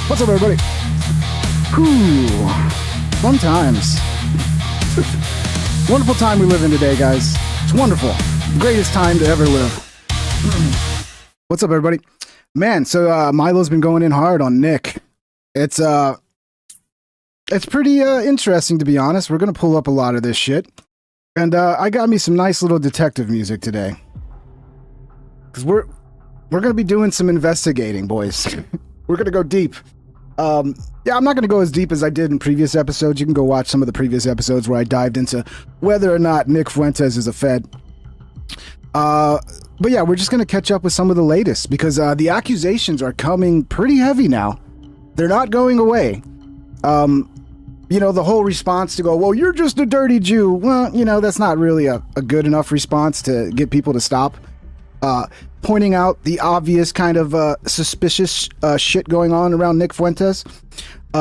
What's up, everybody? Whew. Fun times. Wonderful time we live in today, guys. It's wonderful. Greatest time to ever live. What's up, everybody? Man, so Milo's been going in hard on Nick. It's pretty interesting, to be honest. We're gonna pull up a lot of this shit, and I got me some nice little detective music today, because we're gonna be doing some investigating, boys. We're gonna go deep. Yeah, I'm not gonna go as deep as I did in previous episodes. You can go watch some of the previous episodes where I dived into whether or not Nick Fuentes is a Fed. But yeah, we're just gonna catch up with some of the latest, because the accusations are coming pretty heavy now. They're not going away. You know, the whole response to go, well, you're just a dirty Jew. Well, you know, that's not really a good enough response to get people to stop pointing out the obvious kind of suspicious shit going on around Nick Fuentes,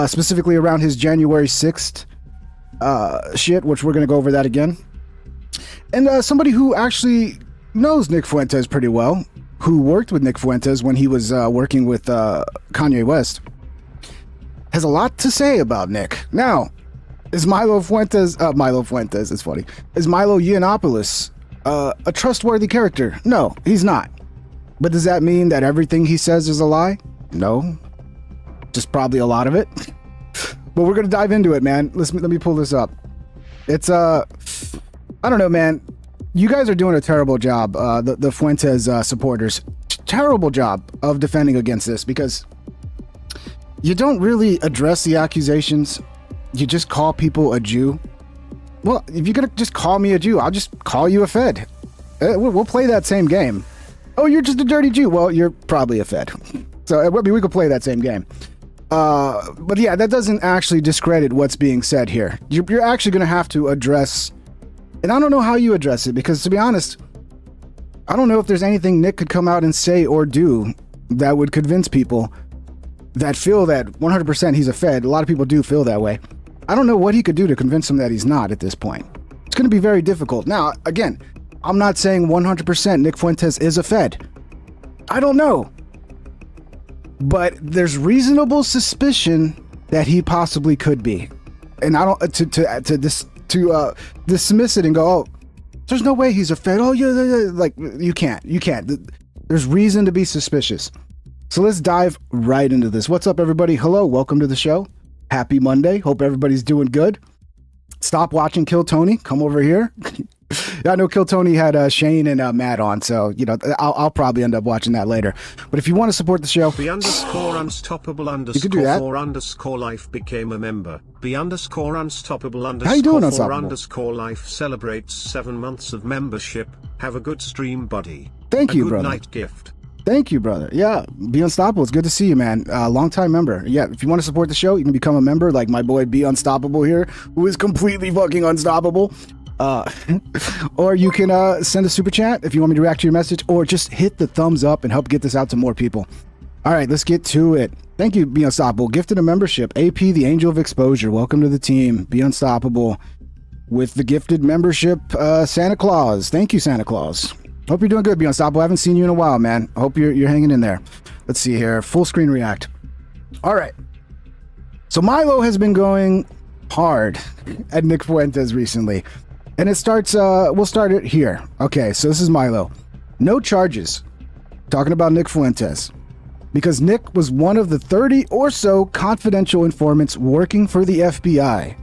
specifically around his January 6th shit, which we're going to go over that again. And somebody who actually knows Nick Fuentes pretty well, who worked with Nick Fuentes when he was working with Kanye West, has a lot to say about Nick. Now, is Milo Fuentes, it's funny, is Milo Yiannopoulos a trustworthy character? No, he's not. But does that mean that everything he says is a lie? No. Just probably a lot of it. But we're gonna dive into it, man. Let me pull this up. It's I don't know, man. You guys are doing a terrible job, the Fuentes supporters. Terrible job of defending against this, because you don't really address the accusations. You just call people a Jew. Well, if you're gonna just call me a Jew, I'll just call you a Fed. We'll play that same game. Oh, you're just a dirty Jew. Well, you're probably a Fed. So I mean, we could play that same game. But yeah, that doesn't actually discredit what's being said here. You're actually gonna have to address, and I don't know how you address it, because to be honest, I don't know if there's anything Nick could come out and say or do that would convince people that feel that 100% he's a Fed. A lot of people do feel that way. I don't know what he could do to convince them that he's not at this point. It's going to be very difficult. Now, again, I'm not saying 100% Nick Fuentes is a Fed. I don't know. But there's reasonable suspicion that he possibly could be. And I don't to dismiss it and go, oh, there's no way he's a Fed. Oh, yeah, like you can't. There's reason to be suspicious. So let's dive right into this. What's up, everybody? Hello, welcome to the show. Happy Monday. Hope everybody's doing good. Stop watching Kill Tony. Come over here. Yeah, I know Kill Tony had Shane and Matt on, so you know I'll probably end up watching that later. But if you want to support the show, B underscore unstoppable underscore for underscore life became a member. B underscore unstoppable underscore for underscore life celebrates 7 months of membership. Have a good stream, buddy. Thank you, good brother. Night gift. Thank you, brother. Yeah, Be Unstoppable. It's good to see you, man. Long-time member. Yeah, if you want to support the show, you can become a member, like my boy Be Unstoppable here, who is completely fucking unstoppable. Or you can send a super chat if you want me to react to your message, or just hit the thumbs up and help get this out to more people. All right, let's get to it. Thank you, Be Unstoppable. Gifted a membership. AP, the Angel of Exposure. Welcome to the team. Be Unstoppable with the gifted membership, Santa Claus. Thank you, Santa Claus. Hope you're doing good, Be Unstoppable. I haven't seen you in a while, man. I hope you're hanging in there. Let's see here. Full screen react. All right. So Milo has been going hard at Nick Fuentes recently. And it starts, we'll start it here. Okay, so this is Milo. No charges. Talking about Nick Fuentes. Because Nick was one of the 30 or so confidential informants working for the FBI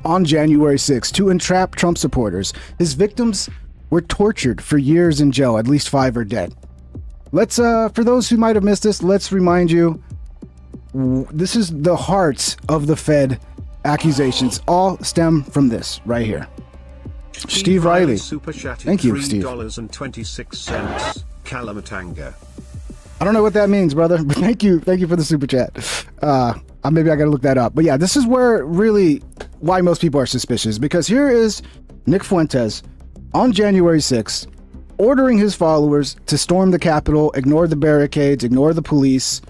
on January 6th to entrap Trump supporters. His victims were tortured for years in jail. At least 5 are dead. Let's, for those who might have missed this, let's remind you, this is the heart of the Fed accusations. All stem from this right here. Steve Riley. Thank you, Steve. $3.26. Kalamatanga. I don't know what that means, brother, but thank you for the super chat. Maybe I gotta look that up. But yeah, this is where really why most people are suspicious, because here is Nick Fuentes on January 6th ordering his followers to storm the Capitol, ignore the barricades, ignore the police,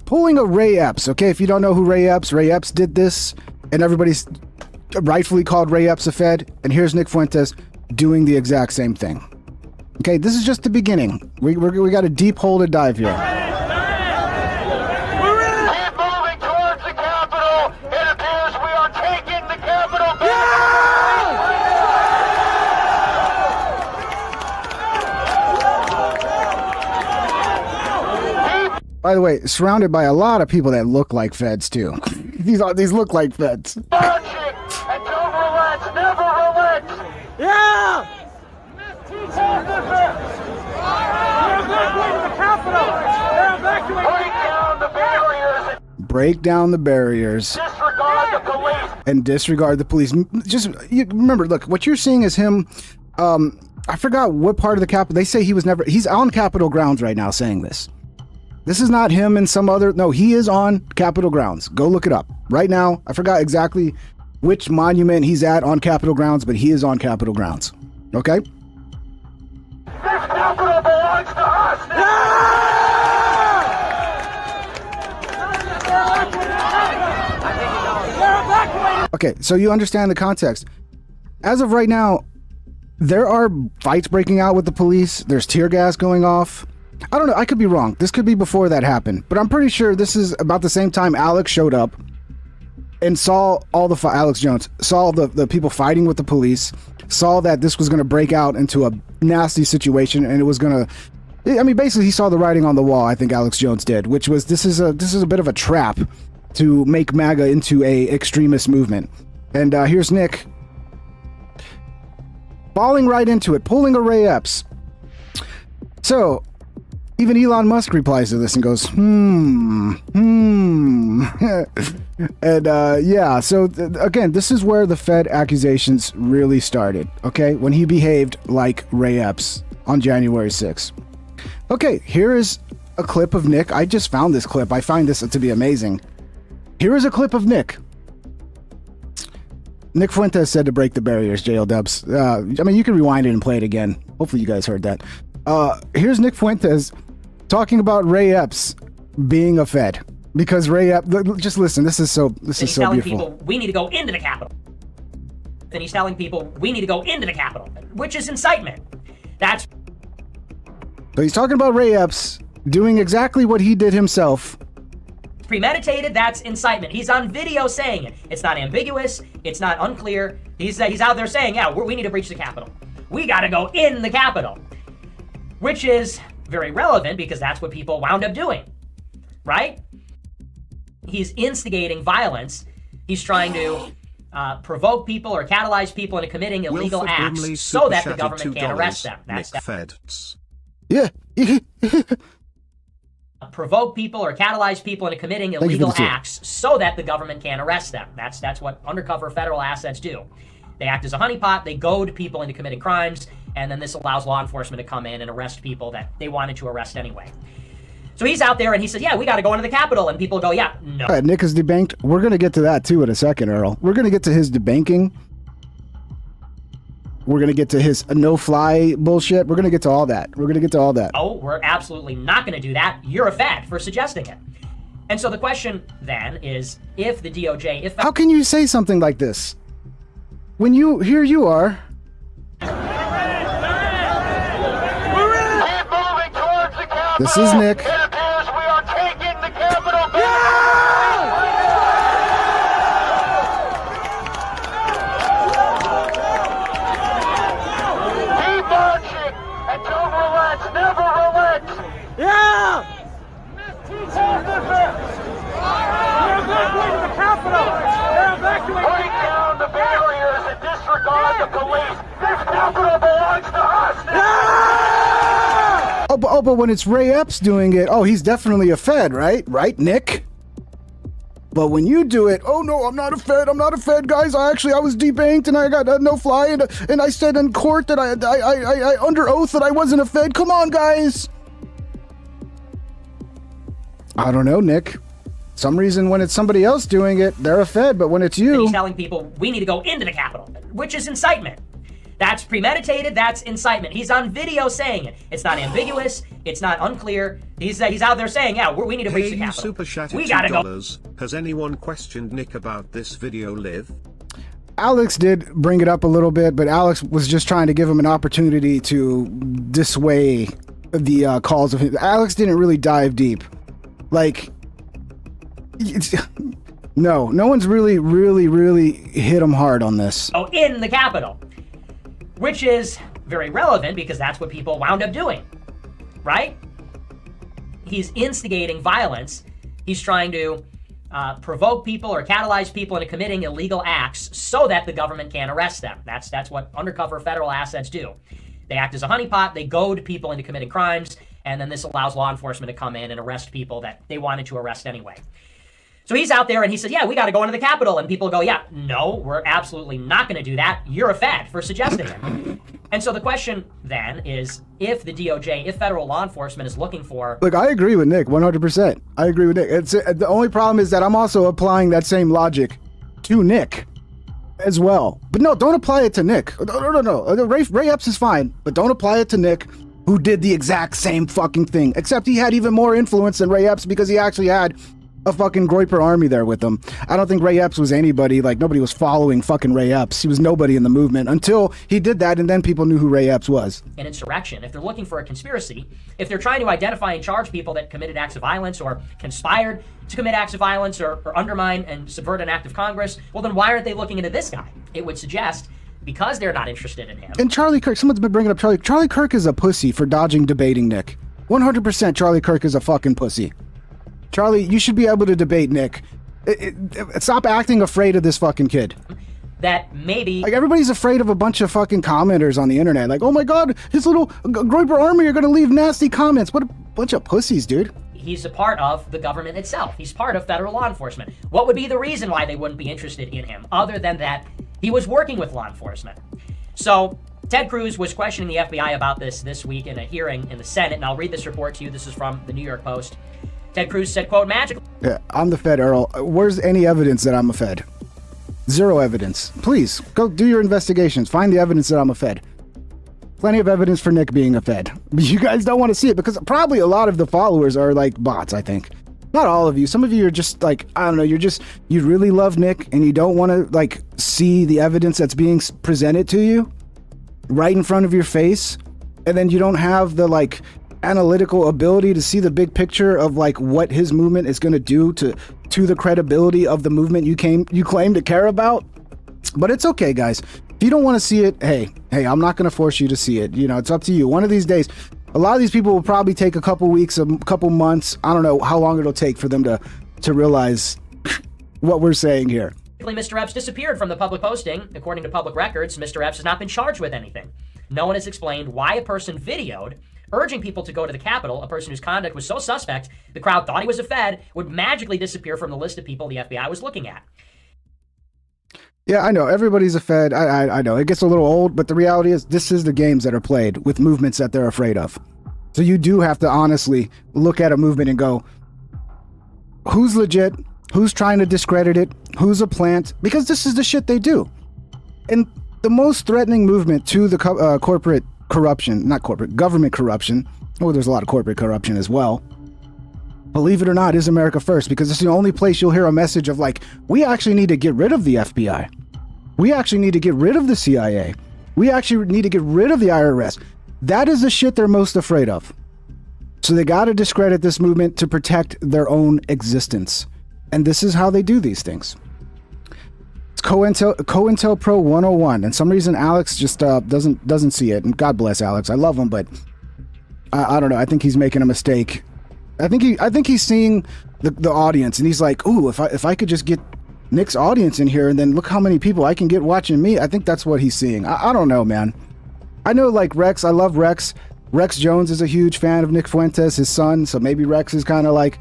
pulling a Ray Epps. Okay, if you don't know who Ray Epps did this, and everybody's rightfully called Ray Epps a Fed, and here's Nick Fuentes doing the exact same thing. Okay, this is just the beginning. We got a deep hole to dive here. By the way, surrounded by a lot of people that look like feds too. These look like feds. Marching and don't relent, never relent. Yeah. They're evacuating the Capitol. They're evacuating. Break down the barriers. Disregard the police. And disregard the police. Just remember, look, what you're seeing is him. I forgot what part of the Capitol. They say he's on Capitol grounds right now saying this. This is not him and some other. No, he is on Capitol grounds. Go look it up right now. I forgot exactly which monument he's at on Capitol grounds, but he is on Capitol grounds. Okay? This Capitol belongs to us. Okay, so you understand the context. As of right now, there are fights breaking out with the police. There's tear gas going off. I don't know. I could be wrong. This could be before that happened. But I'm pretty sure this is about the same time Alex showed up and saw all the... Alex Jones saw the people fighting with the police, saw that this was going to break out into a nasty situation, and it was going to... I mean, basically, he saw the writing on the wall, I think Alex Jones did, which was this is a bit of a trap to make MAGA into a extremist movement. And here's Nick falling right into it, pulling a Ray Epps. So even Elon Musk replies to this and goes, and yeah, so again, this is where the Fed accusations really started, okay, when he behaved like Ray Epps on January 6th. Okay, here is a clip of Nick. I just found this clip. I find this to be amazing. Here is a clip of Nick. Nick Fuentes said to break the barriers, JL Dubs. I mean, you can rewind it and play it again. Hopefully you guys heard that. Here's Nick Fuentes talking about Ray Epps being a Fed. Because Ray Epps, just listen, this is so beautiful. He's telling people, we need to go into the Capitol. Then he's telling people, we need to go into the Capitol, which is incitement. That's... So he's talking about Ray Epps doing exactly what he did himself. Premeditated, that's incitement. He's on video saying it. It's not ambiguous. It's not unclear. He's out there saying, yeah, we need to breach the Capitol. We got to go in the Capitol. Which is very relevant because that's what people wound up doing. Right? He's instigating violence. He's trying to provoke people or catalyze people into committing illegal acts so that the government can't arrest them. That's Nick Feds. Yeah. Provoke people or catalyze people into committing illegal acts so that the government can't arrest them. That's what undercover federal assets do. They act as a honeypot, they goad people into committing crimes, and then this allows law enforcement to come in and arrest people that they wanted to arrest anyway. So he's out there and he said, yeah, we got to go into the Capitol, and people go, yeah, no. All right, Nick is debanked. We're going to get to that too in a second, Earl. We're going to get to his debanking. We're going to get to his no-fly bullshit. We're going to get to all that. Oh, we're absolutely not going to do that. You're a Fed for suggesting it. And so the question then is, if the DOJ... How can you say something like this? When here you are... This is Nick. Oh, but when it's Ray Epps doing it, oh, he's definitely a Fed, right? Right, Nick? But when you do it, oh no, I'm not a Fed, guys. I was debanked and I got no fly, and I said in court that I under oath that I wasn't a Fed. Come on, guys. I don't know, Nick. Some reason when it's somebody else doing it, they're a Fed, but when it's you... He's telling people, we need to go into the Capitol, which is incitement. That's premeditated, that's incitement. He's on video saying it. It's not ambiguous, it's not unclear. He's out there saying, yeah, we need to breach the Capitol. Super chatted we gotta go. Has anyone questioned Nick about this video live? Alex did bring it up a little bit, but Alex was just trying to give him an opportunity to dissuade the calls of him. Alex didn't really dive deep. Like... No one's really hit him hard on this. Oh, in the Capitol. Which is very relevant because that's what people wound up doing. Right? he's instigating violence. He's trying to provoke people or catalyze people into committing illegal acts so that the government can't arrest them. That's what undercover federal assets do. They act as a honeypot. They goad people into committing crimes, and then this allows law enforcement to come in and arrest people that they wanted to arrest anyway. So he's out there and he said, yeah, we got to go into the Capitol. And people go, yeah, no, we're absolutely not going to do that. You're a Fed for suggesting it. And so the question then is, if the DOJ, if federal law enforcement is looking for... Look, I agree with Nick, 100%. I agree with Nick. The only problem is that I'm also applying that same logic to Nick as well. But no, don't apply it to Nick. No. Ray Epps is fine, but don't apply it to Nick, who did the exact same fucking thing. Except he had even more influence than Ray Epps because he actually had a fucking Groyper army there with him. I don't think Ray Epps was anybody, like nobody was following fucking Ray Epps. He was nobody in the movement until he did that, and then people knew who Ray Epps was. An insurrection, if they're looking for a conspiracy, if they're trying to identify and charge people that committed acts of violence or conspired to commit acts of violence or undermine and subvert an act of Congress, well then why aren't they looking into this guy? It would suggest because they're not interested in him. And Charlie Kirk, someone's been bringing up Charlie. Charlie Kirk is a pussy for dodging debating Nick. 100% Charlie Kirk is a fucking pussy. Charlie, you should be able to debate Nick. Stop acting afraid of this fucking kid. That maybe... Like, everybody's afraid of a bunch of fucking commenters on the internet. Like, oh my god, his little Groyper army are gonna leave nasty comments. What a bunch of pussies, dude. He's a part of the government itself. He's part of federal law enforcement. What would be the reason why they wouldn't be interested in him, other than that he was working with law enforcement? So, Ted Cruz was questioning the FBI about this week in a hearing in the Senate, and I'll read this report to you. This is from the New York Post. Ted Cruz said, quote, magical... Yeah, I'm the Fed, Earl. Where's any evidence that I'm a Fed? Zero evidence. Please, go do your investigations. Find the evidence that I'm a Fed. Plenty of evidence for Nick being a Fed. But you guys don't want to see it because probably a lot of the followers are like bots, I think. Not all of you. Some of you are just like, I don't know, you really love Nick and you don't want to like see the evidence that's being presented to you right in front of your face. And then you don't have the like analytical ability to see the big picture of like what his movement is going to do to the credibility of the movement you claim to care about. But it's okay, guys. If you don't want to see it, hey, I'm not going to force you to see it. You know, it's up to you. One of these days, a lot of these people will probably take a couple weeks, a couple months. I don't know how long it'll take for them to realize what we're saying here. Mr. Epps disappeared from the public posting. According to public records, Mr. Epps has not been charged with anything. No one has explained why a person videoed urging people to go to the Capitol, a person whose conduct was so suspect the crowd thought he was a Fed, would magically disappear from the list of people the FBI was looking at. Yeah, I know. Everybody's a Fed. I know. It gets a little old, but the reality is this is the games that are played with movements that they're afraid of. So you do have to honestly look at a movement and go, who's legit? Who's trying to discredit it? Who's a plant? Because this is the shit they do. And the most threatening movement to the corporate corruption, not corporate, government corruption. Oh, there's a lot of corporate corruption as well. Believe it or not, is America First, because it's the only place you'll hear a message of like, we actually need to get rid of the FBI. We actually need to get rid of the CIA. We actually need to get rid of the IRS. That is the shit they're most afraid of. So they got to discredit this movement to protect their own existence. And this is how they do these things. It's COINTELPRO 101, and some reason Alex just doesn't see it. And God bless Alex, I love him, but I don't know. I think he's making a mistake. I think he's seeing the audience, and he's like, "Ooh, if I could just get Nick's audience in here, and then look how many people I can get watching me." I think that's what he's seeing. I don't know, man. I know, like Rex. I love Rex. Rex Jones is a huge fan of Nick Fuentes, his son. So maybe Rex is kind of like,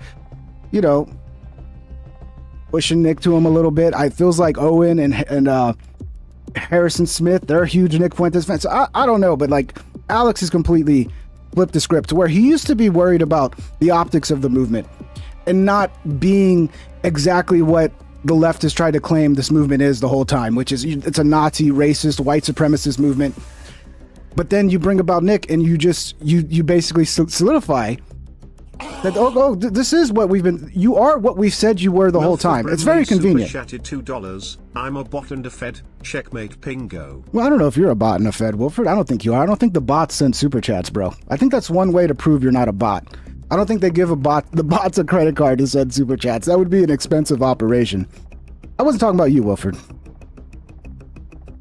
you know, pushing Nick to him a little bit. I feels like Owen and Harrison Smith, they're huge Nick Fuentes fans. So I don't know, but like Alex is completely flipped the script to where he used to be worried about the optics of the movement and not being exactly what the left has tried to claim this movement is the whole time, which is it's a Nazi, racist, white supremacist movement. But then you bring about Nick and you basically solidify that, this is what you are what we've said you were the whole time. It's very convenient. Chatted $2. I'm a bot and a Fed. Checkmate pingo. Well, I don't know if you're a bot and a Fed, Wilford. I don't think you are. I don't think the bots send super chats, bro. I think that's one way to prove you're not a bot. I don't think they give the bots a credit card to send super chats. That would be an expensive operation. I wasn't talking about you, Wilford.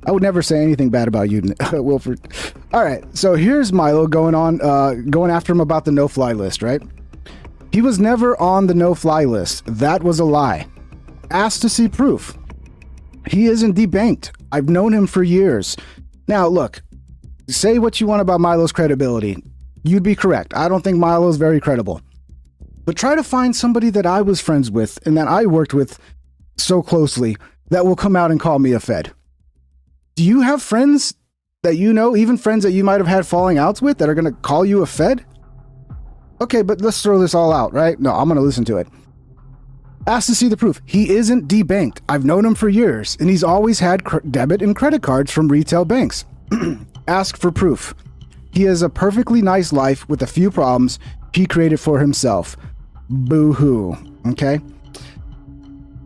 I would never say anything bad about you, Wilford. All right, so here's Milo going after him about the no-fly list, right? He was never on the no-fly list. That was a lie. Asked to see proof. He isn't debanked. I've known him for years. Now, look, say what you want about Milo's credibility. You'd be correct. I don't think Milo's very credible. But try to find somebody that I was friends with and that I worked with so closely that will come out and call me a Fed. Do you have friends that you know, even friends that you might have had falling outs with, that are going to call you a Fed? Okay, but let's throw this all out, right? No, I'm going to listen to it. Asked to see the proof. He isn't debanked. I've known him for years, and he's always had debit and credit cards from retail banks. Ask for proof. He has a perfectly nice life with a few problems he created for himself. Boo-hoo. Okay?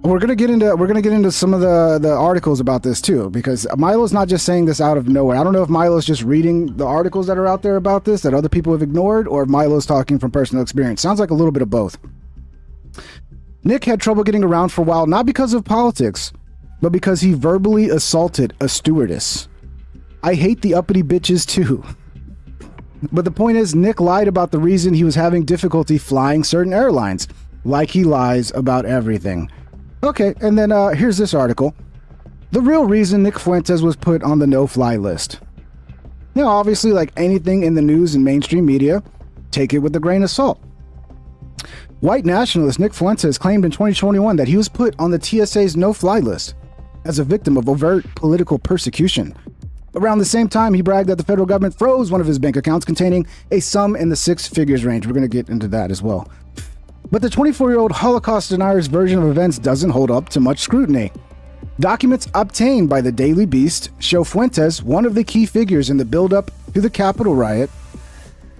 We're gonna get into some of the articles about this too, because Milo's not just saying this out of nowhere. I don't know if Milo's just reading the articles that are out there about this that other people have ignored, or if Milo's talking from personal experience. Sounds like a little bit of both. Nick had trouble getting around for a while, not because of politics, but because he verbally assaulted a stewardess. I hate the uppity bitches too. But the point is, Nick lied about the reason he was having difficulty flying certain airlines, like he lies about everything. Okay, and then here's this article. The real reason Nick Fuentes was put on the no-fly list. Now, obviously, like anything in the news and mainstream media, take it with a grain of salt. White nationalist Nick Fuentes claimed in 2021 that he was put on the TSA's no-fly list as a victim of overt political persecution. Around the same time, he bragged that the federal government froze one of his bank accounts containing a sum in the six figures range. We're going to get into that as well. But the 24-year-old Holocaust denier's version of events doesn't hold up to much scrutiny. Documents obtained by the Daily Beast show Fuentes, one of the key figures in the build-up to the Capitol riot,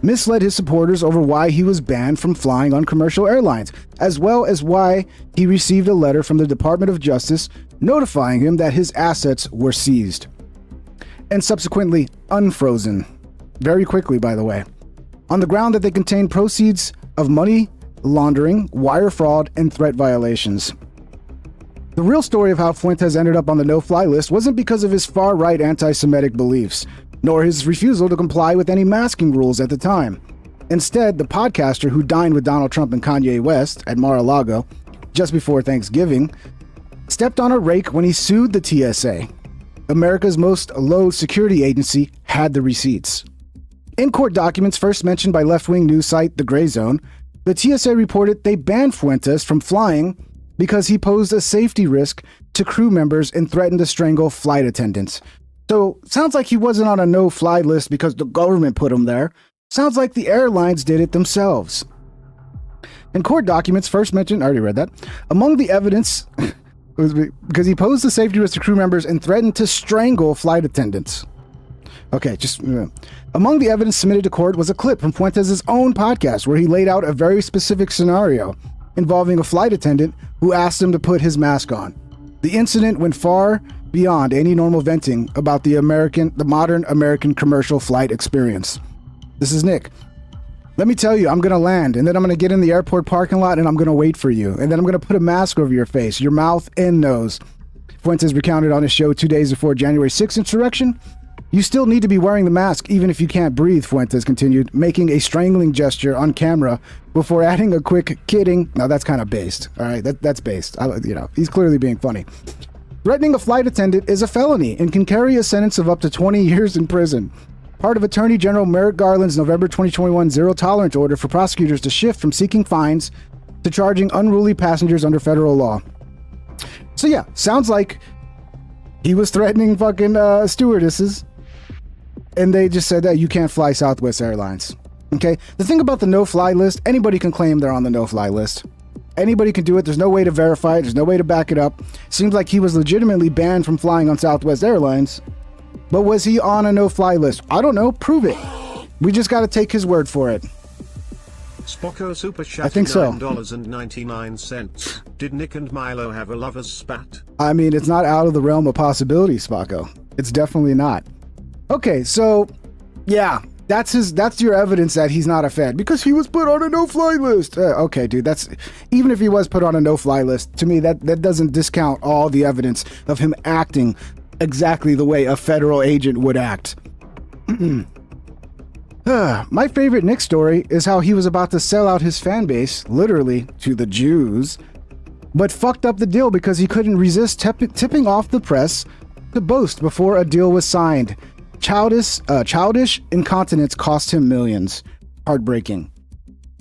misled his supporters over why he was banned from flying on commercial airlines, as well as why he received a letter from the Department of Justice notifying him that his assets were seized and subsequently unfrozen. Very quickly, by the way. On the ground that they contained proceeds of money laundering, wire fraud, and threat violations. The real story of how Fuentes ended up on the no-fly list wasn't because of his far-right anti-Semitic beliefs, nor his refusal to comply with any masking rules at the time. Instead, the podcaster who dined with Donald Trump and Kanye West at Mar-a-Lago just before Thanksgiving stepped on a rake when he sued the TSA. America's most loathed security agency had the receipts. In court documents first mentioned by left-wing news site The Gray Zone, the TSA reported they banned Fuentes from flying because he posed a safety risk to crew members and threatened to strangle flight attendants. So, sounds like he wasn't on a no-fly list because the government put him there. Sounds like the airlines did it themselves. In court documents first mentioned, I already read that, among the evidence was because he posed a safety risk to crew members and threatened to strangle flight attendants. Okay, among the evidence submitted to court was a clip from Fuentes' own podcast where he laid out a very specific scenario involving a flight attendant who asked him to put his mask on. The incident went far beyond any normal venting about the modern American commercial flight experience. This is Nick. Let me tell you, I'm going to land, and then I'm going to get in the airport parking lot, and I'm going to wait for you. And then I'm going to put a mask over your face, your mouth, and nose. Fuentes recounted on his show 2 days before January 6th insurrection. You still need to be wearing the mask even if you can't breathe, Fuentes continued, making a strangling gesture on camera before adding a quick kidding. Now that's kind of based, all right? That's based. He's clearly being funny. Threatening a flight attendant is a felony and can carry a sentence of up to 20 years in prison. Part of Attorney General Merrick Garland's November 2021 zero-tolerance order for prosecutors to shift from seeking fines to charging unruly passengers under federal law. So yeah, sounds like he was threatening fucking stewardesses. And they just said that you can't fly Southwest Airlines. Okay? The thing about the no-fly list, anybody can claim they're on the no-fly list. Anybody can do it. There's no way to verify it. There's no way to back it up. Seems like he was legitimately banned from flying on Southwest Airlines. But was he on a no-fly list? I don't know. Prove it. We just got to take his word for it. Spocko Super Chat, I think so. $9.99. Did Nick and Milo have a lover's spat? I mean, it's not out of the realm of possibility, Spocko. It's definitely not. Okay, so, yeah, that's your evidence that he's not a Fed, because he was put on a no-fly list. Okay, dude, even if he was put on a no-fly list, to me, that doesn't discount all the evidence of him acting exactly the way a federal agent would act. My favorite Nick story is how he was about to sell out his fan base, literally, to the Jews, but fucked up the deal because he couldn't resist tipping off the press to boast before a deal was signed. Childish incontinence cost him millions. Heartbreaking.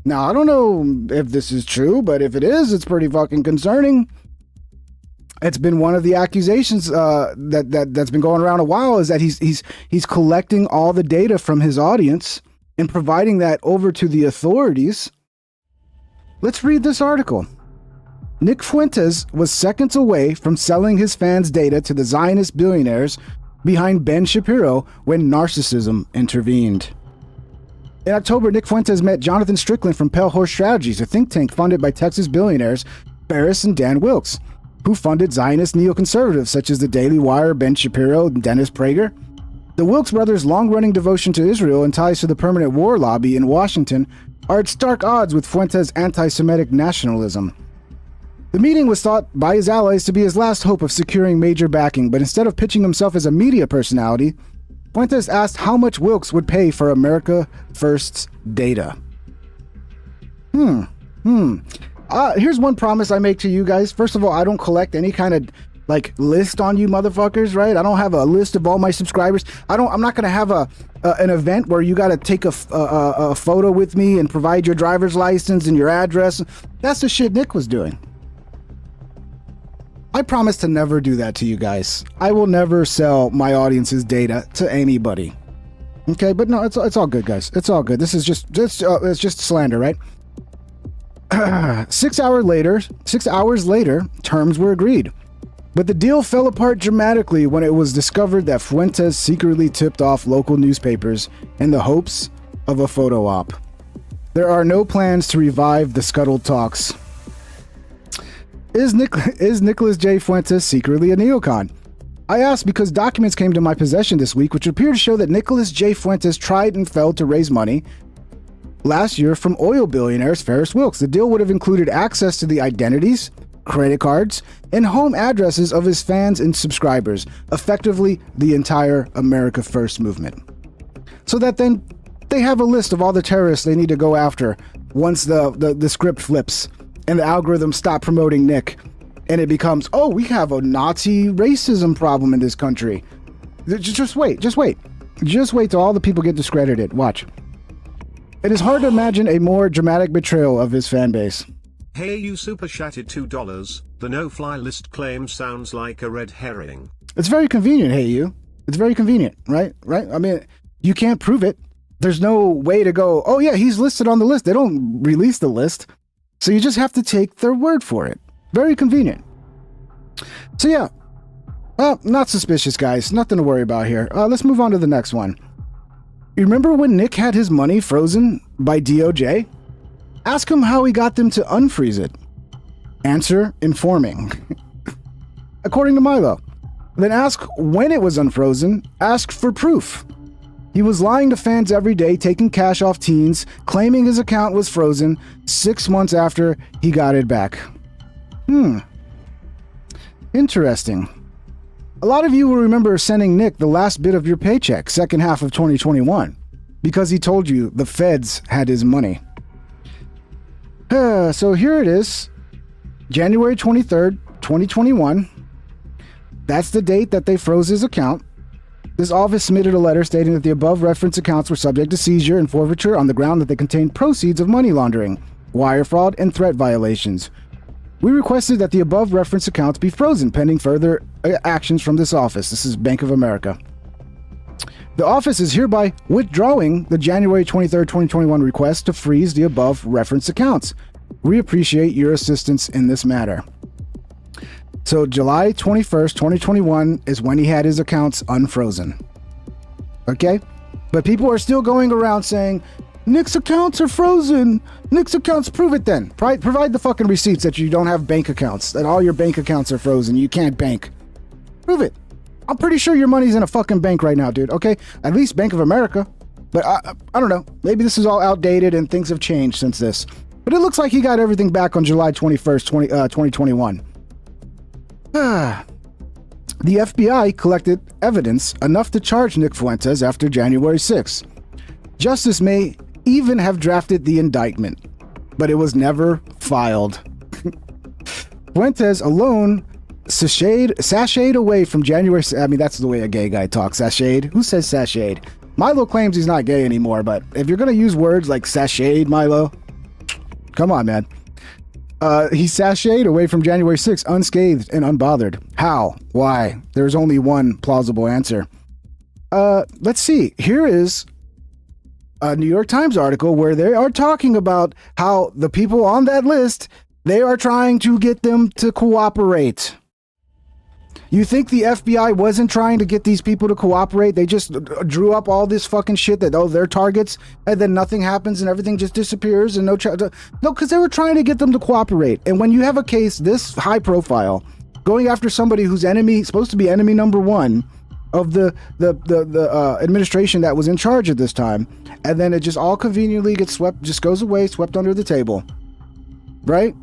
Now, I don't know if this is true, but if it is, it's pretty fucking concerning. It's been one of the accusations that's been going around a while, is that he's collecting all the data from his audience and providing that over to the authorities. Let's read this article. Nick Fuentes was seconds away from selling his fans' data to the Zionist billionaires behind Ben Shapiro when narcissism intervened. In October, Nick Fuentes met Jonathan Strickland from Pale Horse Strategies, a think tank funded by Texas billionaires Barris and Dan Wilkes, who funded Zionist neoconservatives such as the Daily Wire, Ben Shapiro, and Dennis Prager. The Wilkes brothers' long-running devotion to Israel and ties to the permanent war lobby in Washington are at stark odds with Fuentes' anti-Semitic nationalism. The meeting was thought by his allies to be his last hope of securing major backing, but instead of pitching himself as a media personality, Fuentes asked how much Wilkes would pay for America First's data. Here's one promise I make to you guys. First of all, I don't collect any kind of list on you motherfuckers, right? I don't have a list of all my subscribers. I'm not gonna have an event where you gotta take a photo with me and provide your driver's license and your address. That's the shit Nick was doing. I promise to never do that to you guys. I will never sell my audience's data to anybody. Okay, but no, it's all good, guys. It's all good. This is it's just slander, right? 6 hours later, terms were agreed. But the deal fell apart dramatically when it was discovered that Fuentes secretly tipped off local newspapers in the hopes of a photo op. There are no plans to revive the scuttled talks. Is Nicholas J. Fuentes secretly a neocon? I ask because documents came to my possession this week which appear to show that Nicholas J. Fuentes tried and failed to raise money last year from oil billionaires Ferris Wilkes. The deal would have included access to the identities, credit cards, and home addresses of his fans and subscribers, effectively the entire America First movement. So that then they have a list of all the terrorists they need to go after once the script flips and the algorithm stop promoting Nick and it becomes, oh, we have a Nazi racism problem in this country. Just wait till all the people get discredited. Watch. It is hard to imagine a more dramatic betrayal of his fan base. Hey, you super chatted $2. The no-fly list claim sounds like a red herring. It's very convenient, hey you. It's very convenient, right? I mean, you can't prove it. There's no way to go, oh yeah, he's listed on the list. They don't release the list. So you just have to take their word for it. Very convenient. So yeah, not suspicious, guys. Nothing to worry about here. Let's move on to the next one. You remember when Nick had his money frozen by DOJ? Ask him how he got them to unfreeze it. Answer, informing. According to Milo. Then ask when it was unfrozen. Ask for proof. He was lying to fans every day, taking cash off teens, claiming his account was frozen 6 months after he got it back. Interesting. A lot of you will remember sending Nick the last bit of your paycheck, second half of 2021, because he told you the feds had his money. So here it is, January 23rd, 2021. That's the date that they froze his account. This office submitted a letter stating that the above referenced accounts were subject to seizure and forfeiture on the ground that they contained proceeds of money laundering, wire fraud, and threat violations. We requested that the above referenced accounts be frozen pending further actions from this office. This is Bank of America. The office is hereby withdrawing the January 23rd, 2021 request to freeze the above referenced accounts. We appreciate your assistance in this matter. So July 21st, 2021 is when he had his accounts unfrozen. Okay? But people are still going around saying, Nick's accounts are frozen. Nick's accounts, prove it then. Provide the fucking receipts that you don't have bank accounts, that all your bank accounts are frozen. You can't bank. Prove it. I'm pretty sure your money's in a fucking bank right now, dude. Okay? At least Bank of America. But I don't know. Maybe this is all outdated and things have changed since this. But it looks like he got everything back on July 21st, 2021. The FBI collected evidence enough to charge Nick Fuentes after January 6th. Justice may even have drafted the indictment, but it was never filed. Fuentes alone sashayed away from January. I mean, that's the way a gay guy talks. Sashayed? Who says sashayed? Milo claims he's not gay anymore, but if you're going to use words like sashayed, Milo, come on, man. He sashayed away from January 6th unscathed and unbothered. How? Why? There's only one plausible answer. Let's see. Here is a New York Times article where they are talking about how the people on that list, they are trying to get them to cooperate. You think the FBI wasn't trying to get these people to cooperate? They just drew up all this fucking shit that, oh, they're targets, and then nothing happens and everything just disappears and no, because they were trying to get them to cooperate. And when you have a case this high profile, going after somebody who's supposed to be enemy number one of the administration that was in charge at this time, and then it just all conveniently gets just goes away, swept under the table, right?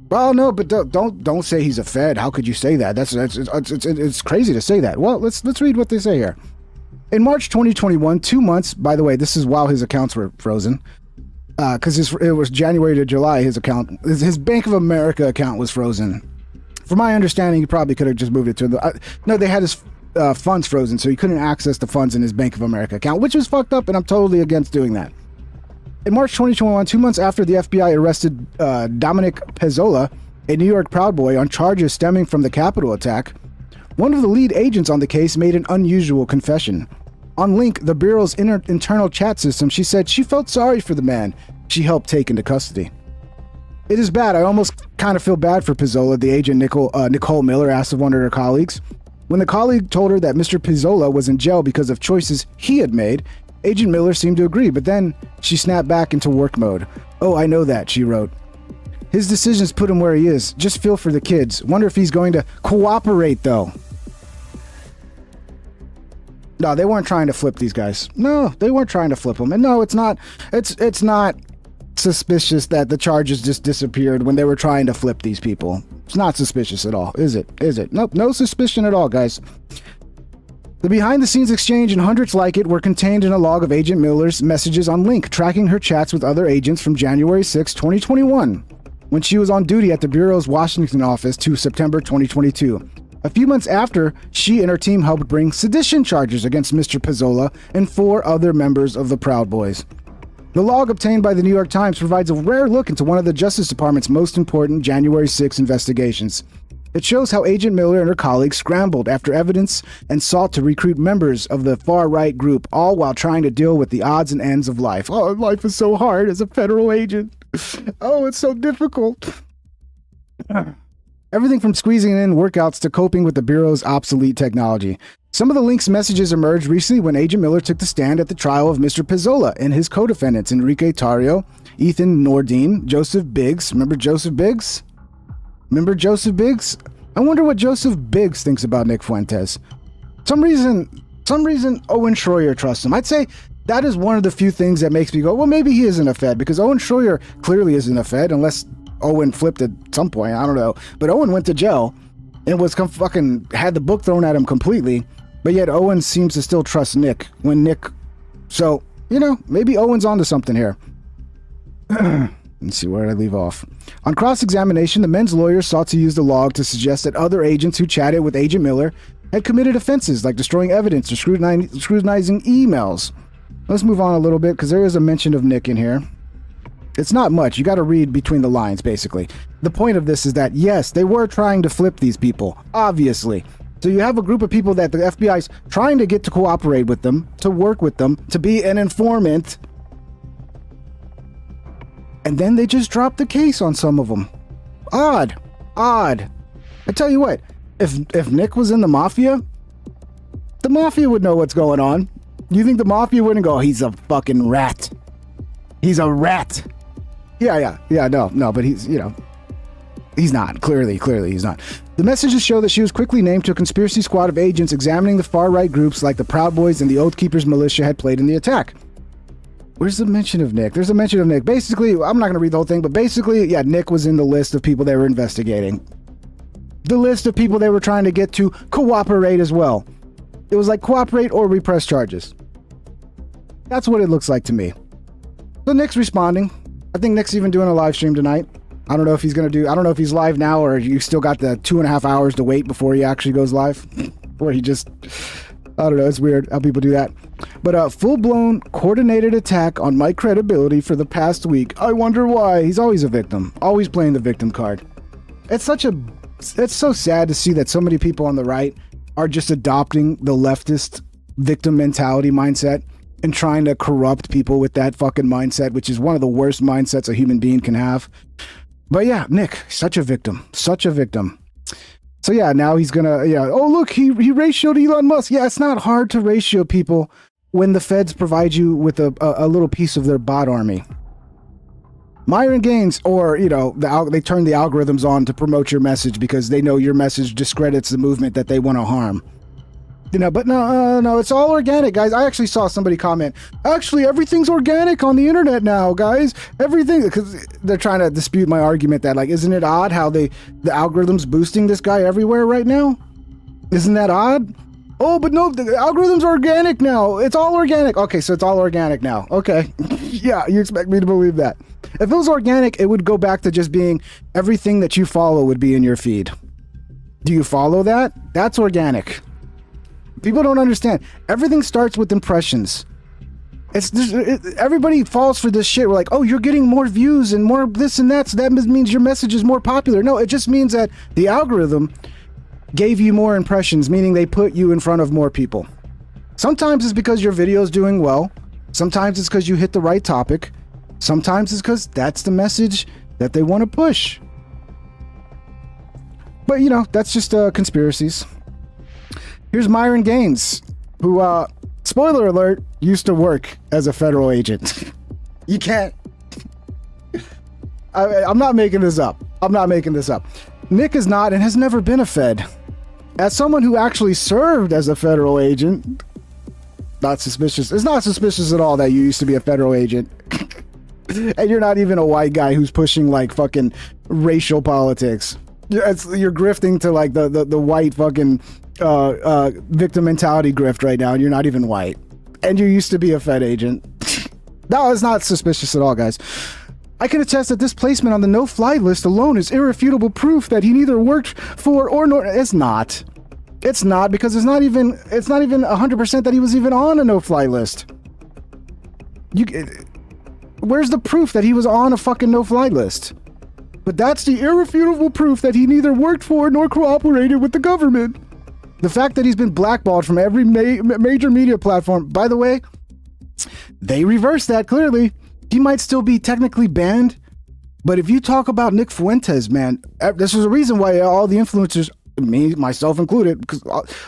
Well, no, but don't say he's a Fed. How could you say that? It's crazy to say that. Well, let's read what they say here. In March 2021, 2 months. By the way, this is while his accounts were frozen, because it was January to July. His Bank of America account was frozen. From my understanding, he probably could have just moved it to no. They had his funds frozen, so he couldn't access the funds in his Bank of America account, which was fucked up, and I'm totally against doing that. In March 2021, 2 months after the FBI arrested Dominic Pezzola, a New York Proud Boy, on charges stemming from the Capitol attack, one of the lead agents on the case made an unusual confession. On Link, the Bureau's internal chat system, she said she felt sorry for the man she helped take into custody. It is bad. I almost kind of feel bad for Pezzola, the agent Nicole Miller asked of one of her colleagues. When the colleague told her that Mr. Pezzola was in jail because of choices he had made, Agent Miller seemed to agree, but then she snapped back into work mode. Oh, I know that, she wrote. His decisions put him where he is. Just feel for the kids. Wonder if he's going to cooperate, though. No, they weren't trying to flip these guys. No, they weren't trying to flip them. And no, it's not suspicious that the charges just disappeared when they were trying to flip these people. It's not suspicious at all, is it? Is it? Nope, no suspicion at all, guys. The behind-the-scenes exchange and hundreds like it were contained in a log of Agent Miller's messages on Link, tracking her chats with other agents from January 6, 2021, when she was on duty at the Bureau's Washington office, to September 2022. A few months after, she and her team helped bring sedition charges against Mr. Pezzola and 4 other members of the Proud Boys. The log obtained by the New York Times provides a rare look into one of the Justice Department's most important January 6 investigations. It shows how Agent Miller and her colleagues scrambled after evidence and sought to recruit members of the far-right group, all while trying to deal with the odds and ends of life. Oh, life is so hard as a federal agent. Oh, it's so difficult. Everything from squeezing in workouts to coping with the Bureau's obsolete technology. Some of the Link's messages emerged recently when Agent Miller took the stand at the trial of Mr. Pezzola and his co-defendants, Enrique Tarrio, Ethan Nordine, Joseph Biggs. Remember Joseph Biggs? I wonder what Joseph Biggs thinks about Nick Fuentes. Some reason Owen Schroyer trusts him. I'd say that is one of the few things that makes me go, well, maybe he isn't a Fed, because Owen Schroyer clearly isn't a Fed, unless Owen flipped at some point. I don't know. But Owen went to jail and was fucking had the book thrown at him completely. But yet Owen seems to still trust Nick when Nick. So, maybe Owen's onto something here. Let's see, where did I leave off? On cross-examination, the men's lawyers sought to use the log to suggest that other agents who chatted with Agent Miller had committed offenses like destroying evidence or scrutinizing emails. Let's move on a little bit, because there is a mention of Nick in here. It's not much. You got to read between the lines, basically. The point of this is that, yes, they were trying to flip these people, obviously. So you have a group of people that the FBI's trying to get to cooperate with them, to work with them, to be an informant. And then they just dropped the case on some of them. Odd. I tell you what, if Nick was in the mafia would know what's going on. You think the mafia wouldn't go, he's a fucking rat. He's a rat. Yeah, no, but he's not. Clearly he's not. The messages show that she was quickly named to a conspiracy squad of agents examining the far-right groups like the Proud Boys and the Oath Keepers militia had played in the attack. Where's the mention of Nick? There's a mention of Nick. Basically, I'm not going to read the whole thing, but basically, yeah, Nick was in the list of people they were investigating. The list of people they were trying to get to cooperate as well. It was like cooperate or repress charges. That's what it looks like to me. So Nick's responding. I think Nick's even doing a live stream tonight. I don't know if he's going to do, I don't know if he's live now or you still got the 2.5 hours to wait before he actually goes live. Or he just, I don't know, it's weird how people do that. But a full-blown coordinated attack on my credibility for the past week. I wonder why. He's always a victim. Always playing the victim card. It's so sad to see that so many people on the right are just adopting the leftist victim mentality mindset and trying to corrupt people with that fucking mindset, which is one of the worst mindsets a human being can have. But yeah, Nick, such a victim. Such a victim. So yeah, now he's gonna, oh look, he ratioed Elon Musk. Yeah, it's not hard to ratio people when the feds provide you with a little piece of their bot army. Myron Gaines, or, they turn the algorithms on to promote your message because they know your message discredits the movement that they want to harm. But no, it's all organic, guys. I actually saw somebody comment, actually, everything's organic on the internet now, guys. Everything, because they're trying to dispute my argument that, like, isn't it odd how the algorithm's boosting this guy everywhere right now? Isn't that odd? Oh, but no, the algorithms are organic now. It's all organic. Okay, so it's all organic now. Okay. Yeah, you expect me to believe that. If it was organic, it would go back to just being everything that you follow would be in your feed. Do you follow that? That's organic. People don't understand. Everything starts with impressions. It's just, everybody falls for this shit. We're like, oh, you're getting more views and more this and that, so that means your message is more popular. No, it just means that the algorithm gave you more impressions, meaning they put you in front of more people. Sometimes it's because your video is doing well. Sometimes it's because you hit the right topic. Sometimes it's because that's the message that they want to push. But, that's just conspiracies. Here's Myron Gaines, who, spoiler alert, used to work as a federal agent. You can't... I'm not making this up. Nick is not and has never been a Fed. As someone who actually served as a federal agent, not suspicious. It's not suspicious at all that you used to be a federal agent. And you're not even a white guy who's pushing like fucking racial politics. You're grifting to like the white fucking victim mentality grift right now, and you're not even white. And you used to be a Fed agent. No, it's not suspicious at all, guys. I can attest that this placement on the no-fly list alone is irrefutable proof that he neither worked for or nor... It's not. It's not, because it's not even 100% that he was even on a no-fly list. Where's the proof that he was on a fucking no-fly list? But that's the irrefutable proof that he neither worked for nor cooperated with the government. The fact that he's been blackballed from every major media platform... By the way, they reversed that clearly. He might still be technically banned, but if you talk about Nick Fuentes, man, this is a reason why all the influencers, me, myself included, because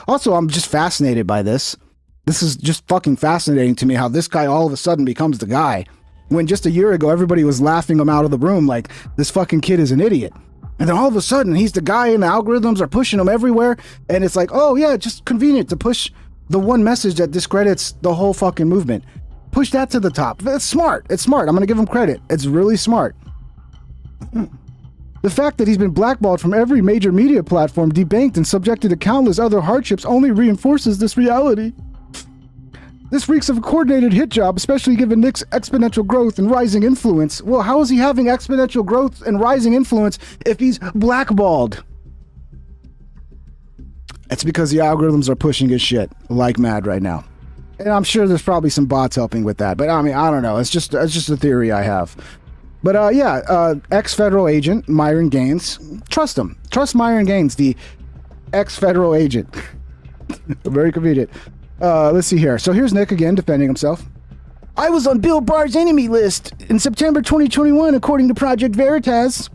also I'm just fascinated by this. This is just fucking fascinating to me how this guy all of a sudden becomes the guy, when just a year ago everybody was laughing him out of the room like this fucking kid is an idiot. And then all of a sudden he's the guy and the algorithms are pushing him everywhere, and it's like, oh yeah, just convenient to push the one message that discredits the whole fucking movement. Push that to the top. It's smart. I'm going to give him credit. It's really smart. The fact that he's been blackballed from every major media platform, debanked, and subjected to countless other hardships only reinforces this reality. This reeks of a coordinated hit job, especially given Nick's exponential growth and rising influence. Well, how is he having exponential growth and rising influence if he's blackballed? It's because the algorithms are pushing his shit like mad right now. And I'm sure there's probably some bots helping with that. But I mean, I don't know. It's just a theory I have. But ex-federal agent Myron Gaines. Trust him. Trust Myron Gaines, the ex-federal agent. Very convenient. Let's see here. So here's Nick again defending himself. I was on Bill Barr's enemy list in September 2021, according to Project Veritas.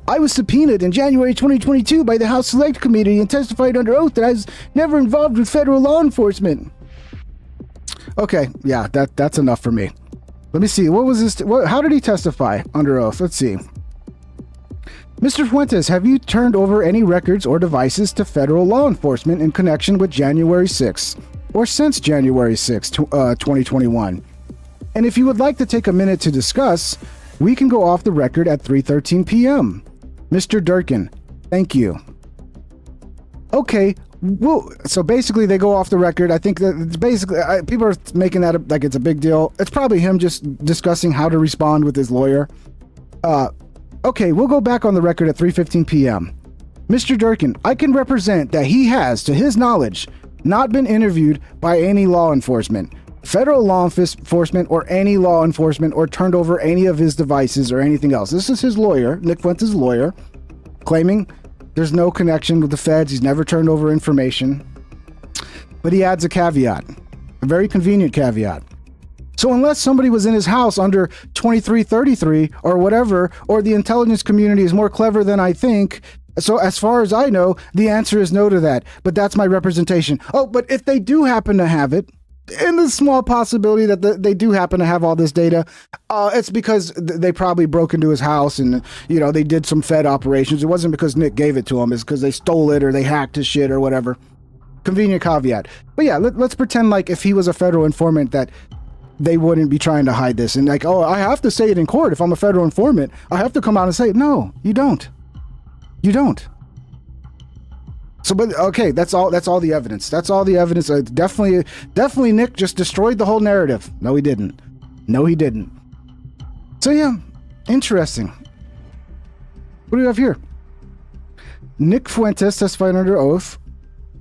I was subpoenaed in January 2022 by the House Select Committee and testified under oath that I was never involved with federal law enforcement. Okay, yeah, that's enough for me. Let me see. What was this? How did he testify under oath? Let's see. Mr. Fuentes, have you turned over any records or devices to federal law enforcement in connection with January 6th or since January 6th, 2021? And if you would like to take a minute to discuss, we can go off the record at 3:13 p.m. Mr. Durkin, thank you. Okay, well, so basically they go off the record. I think that it's basically people are making that like it's a big deal. It's probably him just discussing how to respond with his lawyer. Okay, we'll go back on the record at 3:15 p.m. Mr. Durkin, I can represent that he has, to his knowledge, not been interviewed by any law enforcement, federal law enforcement, or any law enforcement, or turned over any of his devices or anything else. This is his lawyer, Nick Fuentes' lawyer, claiming there's no connection with the feds. He's never turned over information. But he adds a caveat, a very convenient caveat. So unless somebody was in his house under 2333 or whatever, or the intelligence community is more clever than I think, so as far as I know, the answer is no to that. But that's my representation. Oh, but if they do happen to have it, in the small possibility that they do happen to have all this data, it's because they probably broke into his house and, you know, they did some Fed operations. It wasn't because Nick gave it to him. It's because they stole it or they hacked his shit or whatever. Convenient caveat. But yeah, let's pretend like if he was a federal informant that they wouldn't be trying to hide this. And like, oh, I have to say it in court. If I'm a federal informant, I have to come out and say it. No, you don't. You don't. So, but okay, that's all the evidence. That's all the evidence. Definitely Nick just destroyed the whole narrative. No, he didn't. So yeah, interesting. What do we have here? Nick Fuentes testified under oath.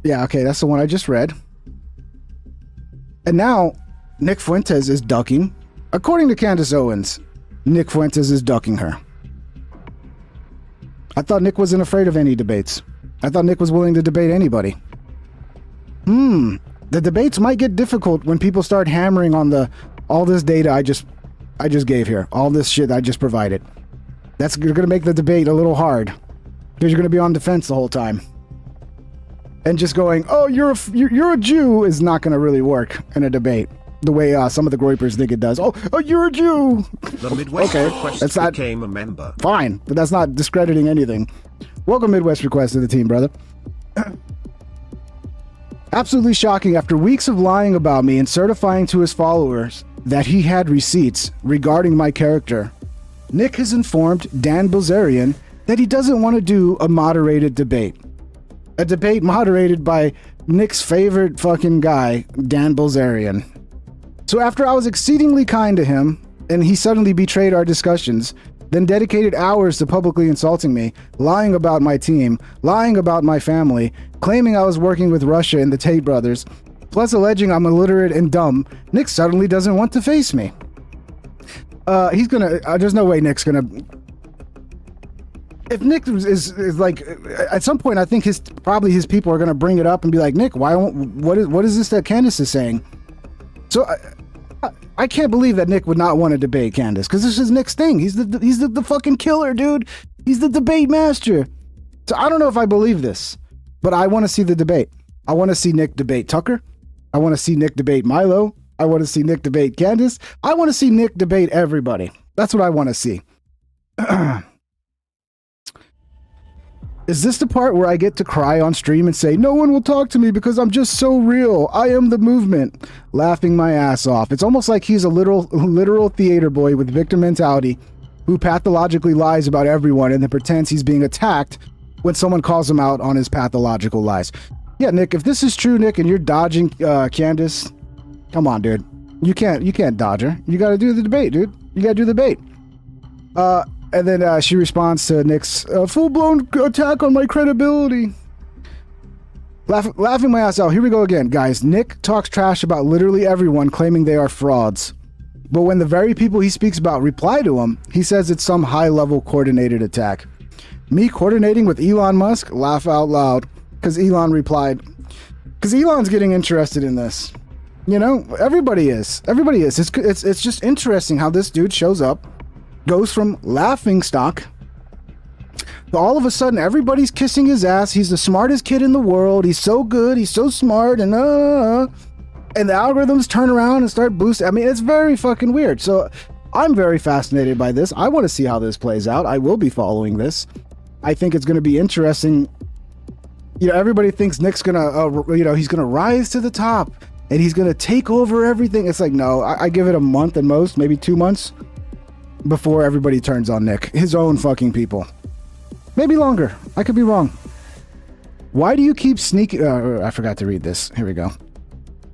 Yeah, okay, that's the one I just read. And now, Nick Fuentes is ducking. According to Candace Owens, Nick Fuentes is ducking her. I thought Nick wasn't afraid of any debates. I thought Nick was willing to debate anybody. The debates might get difficult when people start hammering on all this data I just gave here. All this shit I just provided. You're gonna make the debate a little hard. Because you're gonna be on defense the whole time. And just going, oh, you're a Jew is not gonna really work in a debate. The way some of the Groypers think it does. Oh, you're a Jew! The Midwest Request became a member. Fine, but that's not discrediting anything. Welcome, Midwest Request, to the team, brother. Absolutely shocking. After weeks of lying about me and certifying to his followers that he had receipts regarding my character, Nick has informed Dan Bilzerian that he doesn't want to do a moderated debate. A debate moderated by Nick's favorite fucking guy, Dan Bilzerian. So after I was exceedingly kind to him, and he suddenly betrayed our discussions, then dedicated hours to publicly insulting me, lying about my team, lying about my family, claiming I was working with Russia and the Tate brothers, plus alleging I'm illiterate and dumb, Nick suddenly doesn't want to face me. He's gonna, there's no way Nick's gonna... If Nick is like, at some point I think his people are gonna bring it up and be like, Nick, what is this that Candace is saying? So I can't believe that Nick would not want to debate Candace, because this is Nick's thing. He's the fucking killer, dude. He's the debate master. So I don't know if I believe this, but I want to see the debate. I want to see Nick debate Tucker. I want to see Nick debate Milo. I want to see Nick debate Candace. I want to see Nick debate everybody. That's what I want to see. Is this the part where I get to cry on stream and say, no one will talk to me because I'm just so real. I am the movement. Laughing my ass off. It's almost like he's a literal theater boy with victim mentality who pathologically lies about everyone and then pretends he's being attacked when someone calls him out on his pathological lies. Yeah, Nick, if this is true, Nick, and you're dodging Candace, come on, dude. You can't dodge her. You got to do the debate, dude. You got to do the debate. And then she responds to Nick's full-blown attack on my credibility. Laughing my ass out. Here we go again, guys. Nick talks trash about literally everyone, claiming they are frauds. But when the very people he speaks about reply to him, he says it's some high-level coordinated attack. Me coordinating with Elon Musk? Laugh out loud. Because Elon replied. Because Elon's getting interested in this. You know, everybody is. It's just interesting how this dude shows up, goes from laughing stock to all of a sudden everybody's kissing his ass. He's the smartest kid in the world. He's so good. He's so smart. And the algorithms turn around and start boosting. I mean, it's very fucking weird. So I'm very fascinated by this. I want to see how this plays out. I will be following this. I think it's going to be interesting. You know, everybody thinks Nick's going to, he's going to rise to the top and he's going to take over everything. It's like, no, I give it a month at most, maybe 2 months. Before everybody turns on Nick. His own fucking people. Maybe longer. I could be wrong. Why do you keep sneaking? I forgot to read this. Here we go.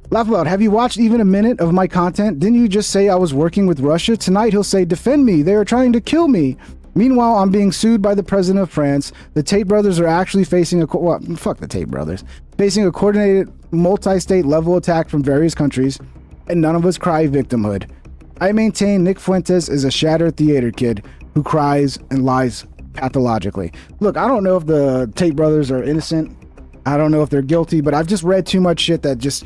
Laugh about, have you watched even a minute of my content? Didn't you just say I was working with Russia? Tonight he'll say, defend me. They are trying to kill me. Meanwhile, I'm being sued by the president of France. The Tate brothers are actually facing fuck the Tate brothers. Facing a coordinated multi-state level attack from various countries, and none of us cry victimhood. I maintain Nick Fuentes is a shattered theater kid who cries and lies pathologically. Look, I don't know if the Tate brothers are innocent. I don't know if they're guilty, but I've just read too much shit that just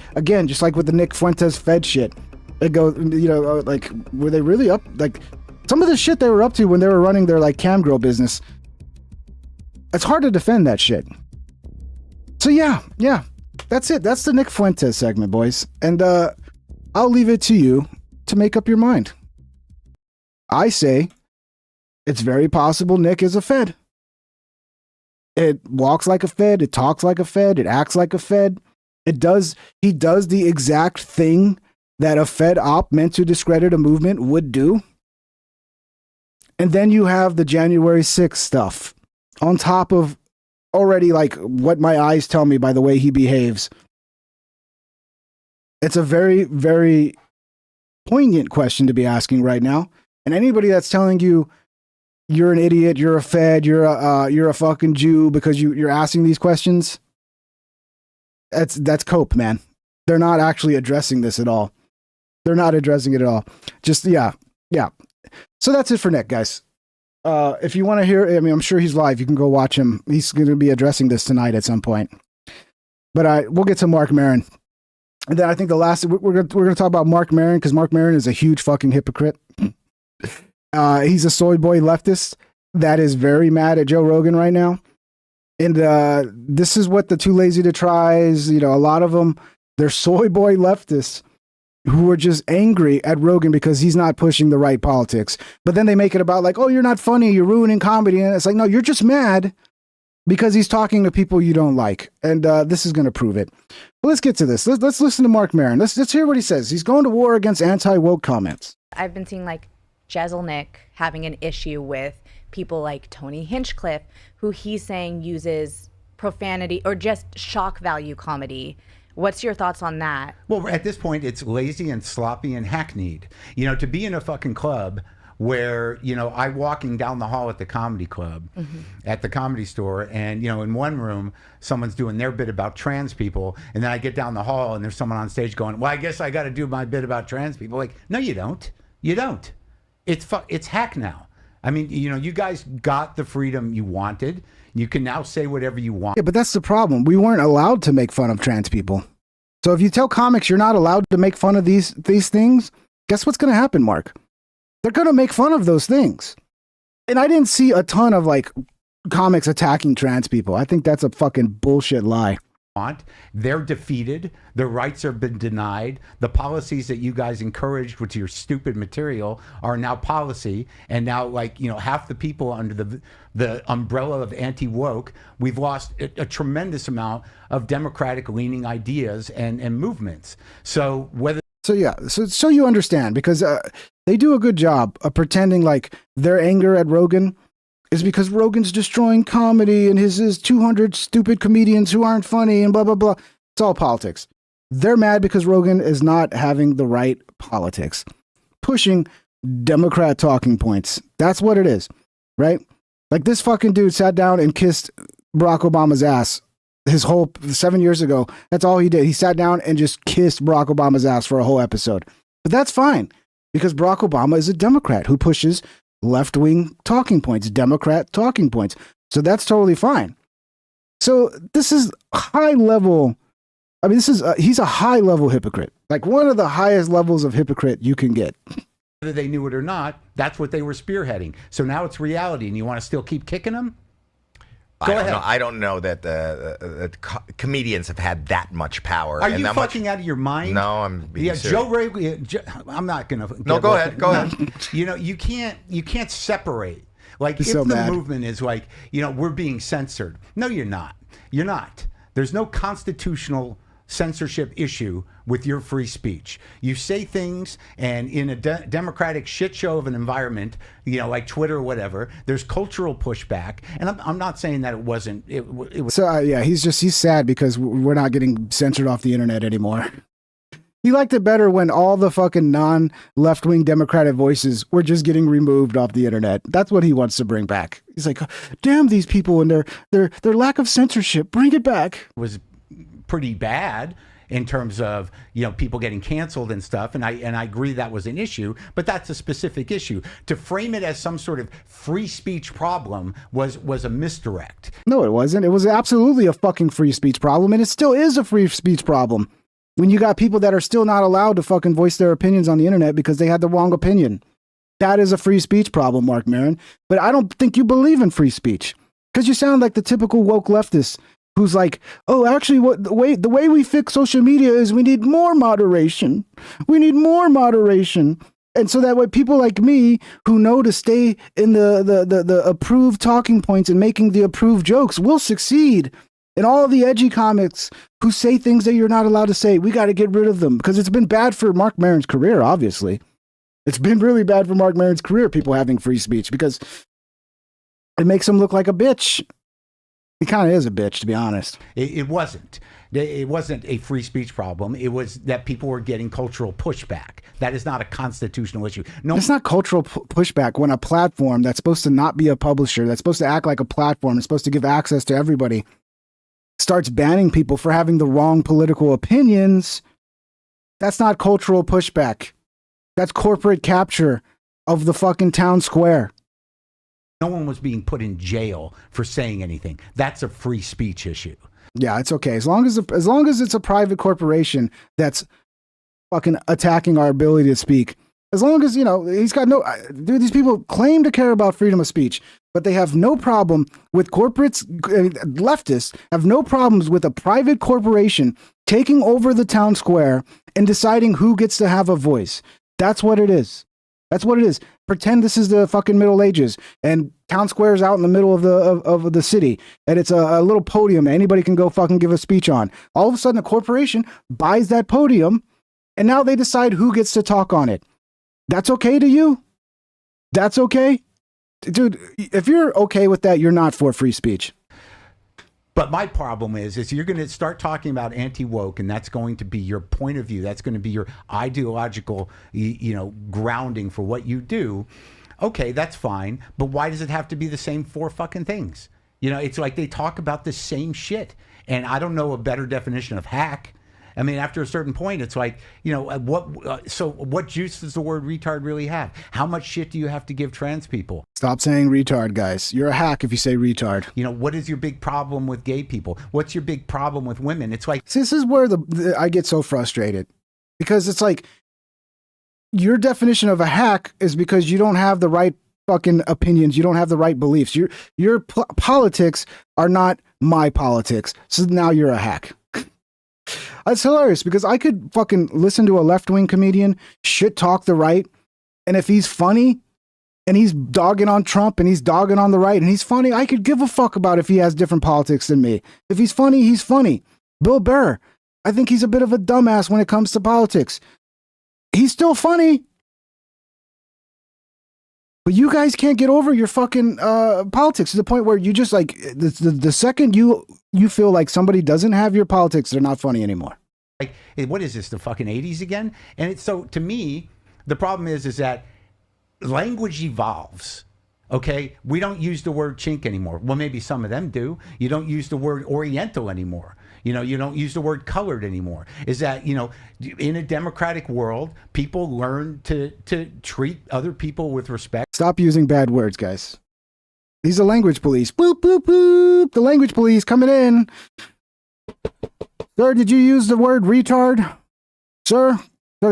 like with the Nick Fuentes Fed shit, it goes, like, were they really up? Like, some of the shit they were up to when they were running their, like, cam girl business, it's hard to defend that shit. So, yeah, that's it. That's the Nick Fuentes segment, boys. And I'll leave it to you to make up your mind. I say it's very possible Nick is a Fed. It walks like a Fed. It talks like a Fed. It acts like a Fed. He does the exact thing that a Fed op meant to discredit a movement would do. And then you have the January 6th stuff on top of already, like, what my eyes tell me by the way he behaves. It's a very, very poignant question to be asking right now. And anybody that's telling you you're an idiot, you're a Fed, you're a fucking Jew because you're asking these questions, that's cope, man. They're not actually addressing this at all. They're not addressing it at all. Just, yeah. So that's it for Nick, guys. If you want to hear, I mean, I'm sure he's live. You can go watch him. He's going to be addressing this tonight at some point. But we'll get to Mark Maron. And then I think the last, we're going to talk about Mark Maron, because Mark Maron is a huge fucking hypocrite. He's a soy boy leftist that is very mad at Joe Rogan right now. And this is what the Too Lazy to Tries, a lot of them, they're soy boy leftists who are just angry at Rogan because he's not pushing the right politics. But then they make it about like, oh, you're not funny, you're ruining comedy. And it's like, no, you're just mad because he's talking to people you don't like. And this is going to prove it. But let's get to this. Let's listen to Mark Maron. Let's hear what he says. He's going to war against anti-woke comments. I've been seeing like Jezelnik having an issue with people like Tony Hinchcliffe, who he's saying uses profanity or just shock value comedy. What's your thoughts on that? Well, at this point, it's lazy and sloppy and hackneyed. To be in a fucking club where, I'm walking down the hall at the comedy club, at the Comedy Store, and, in one room, someone's doing their bit about trans people, and then I get down the hall and there's someone on stage going, well, I guess I got to do my bit about trans people. Like, no, you don't. You don't. It's hack now. I mean, you guys got the freedom you wanted. You can now say whatever you want. Yeah, but that's the problem. We weren't allowed to make fun of trans people. So if you tell comics you're not allowed to make fun of these things, guess what's going to happen, Mark? They're going to make fun of those things. And I didn't see a ton of like comics attacking trans people. I think that's a fucking bullshit lie. They're defeated. Their rights have been denied. The policies that you guys encouraged with your stupid material are now policy. And now, like, half the people under the umbrella of anti-woke, we've lost a tremendous amount of democratic-leaning ideas and movements. So whether... So you understand, because they do a good job of pretending like their anger at Rogan is because Rogan's destroying comedy and his 200 stupid comedians who aren't funny and blah, blah, blah. It's all politics. They're mad because Rogan is not having the right politics, pushing Democrat talking points. That's what it is, right? Like this fucking dude sat down and kissed Barack Obama's ass his whole 7 years ago. That's all he did. He sat down and just kissed Barack Obama's ass for a whole episode. But that's fine because Barack Obama is a Democrat who pushes left-wing talking points, Democrat talking points. So that's totally fine. So this is high level. I mean, he's a high level hypocrite, like one of the highest levels of hypocrite you can get. Whether they knew it or not, that's what they were spearheading. So now it's reality, and you want to still keep kicking them? Go ahead. I don't know that comedians have had that much power. Are you fucking out of your mind? No, I'm being serious. Joe Rogan. I'm not gonna. No, go ahead. Go ahead. You can't separate. Like if so the mad. movement is like, we're being censored. No, you're not. You're not. There's no constitutional censorship issue with your free speech. You say things, and in a democratic shit show of an environment, you know, like Twitter or whatever, there's cultural pushback. And I'm not saying that it wasn't. It was. So yeah, he's sad because we're not getting censored off the internet anymore. He liked it better when all the fucking non-left-wing Democratic voices were just getting removed off the internet. That's what he wants to bring back. He's like, damn these people and their lack of censorship. Bring it back. Was pretty bad in terms of, you know, people getting canceled and stuff, and I agree that was an issue, but that's a specific issue. To frame it as some sort of free speech problem was a misdirect. No, it wasn't. It was absolutely a fucking free speech problem, and it still is a free speech problem. When you got people that are still not allowed to fucking voice their opinions on the internet because they had the wrong opinion. That is a free speech problem, Mark Maron. But I don't think you believe in free speech. Because you sound like the typical woke leftist who's like, oh, actually, the way we fix social media is we need more moderation. We need more moderation. And so that way people like me who know to stay in the approved talking points and making the approved jokes will succeed. And all the edgy comics who say things that you're not allowed to say, we got to get rid of them because it's been bad for Mark Maron's career, obviously. It's been really bad for Mark Maron's career, people having free speech, because it makes him look like a bitch. He kind of is a bitch, to be honest. It wasn't. It wasn't a free speech problem. It was that people were getting cultural pushback. That is not a constitutional issue. No, it's not cultural pushback when a platform that's supposed to not be a publisher, that's supposed to act like a platform, is supposed to give access to everybody, starts banning people for having the wrong political opinions. That's not cultural pushback. That's corporate capture of the fucking town square. No one was being put in jail for saying anything. That's a free speech issue. Yeah, it's okay. As long as it's a private corporation that's fucking attacking our ability to speak. As long as, you know, he's got no... Dude, these people claim to care about freedom of speech, but they have no problem with corporates... Leftists have no problems with a private corporation taking over the town square and deciding who gets to have a voice. That's what it is. That's what it is. Pretend this is the fucking Middle Ages and town square is out in the middle of the city and it's a little podium that anybody can go fucking give a speech on. All of a sudden, a corporation buys that podium and now they decide who gets to talk on it. That's okay to you? That's okay? Dude, if you're okay with that, you're not for free speech. But my problem is you're going to start talking about anti-woke, and that's going to be your point of view. That's going to be your ideological, you know, grounding for what you do. Okay, that's fine. But why does it have to be the same four fucking things? You know, it's like they talk about the same shit. And I don't know a better definition of hack. I mean, after a certain point, it's like, you know, what juice does the word retard really have? How much shit do you have to give trans people? Stop saying retard, guys. You're a hack if you say retard. You know, what is your big problem with gay people? What's your big problem with women? It's like... See, this is where I get so frustrated. Because it's like, your definition of a hack is because you don't have the right fucking opinions. You don't have the right beliefs. Your politics are not my politics. So now you're a hack. It's hilarious because I could fucking listen to a left-wing comedian shit talk the right, and if he's funny and he's dogging on Trump and he's dogging on the right and he's funny, I could give a fuck about if he has different politics than me. If he's funny, he's funny. Bill Burr, I think he's a bit of a dumbass when it comes to politics. He's still funny. But you guys can't get over your fucking politics to the point where you just like, the second you feel like somebody doesn't have your politics, they're not funny anymore. Like, what is this, the fucking 80s again? And it's so, to me, the problem is that language evolves. Okay, we don't use the word chink anymore. Well, maybe some of them do. You don't use the word Oriental anymore. You know, you don't use the word colored anymore. Is that, you know, in a democratic world, people learn to treat other people with respect. Stop using bad words, guys. He's a language police. Boop, boop, boop. The language police coming in. Sir, did you use the word retard? Sir,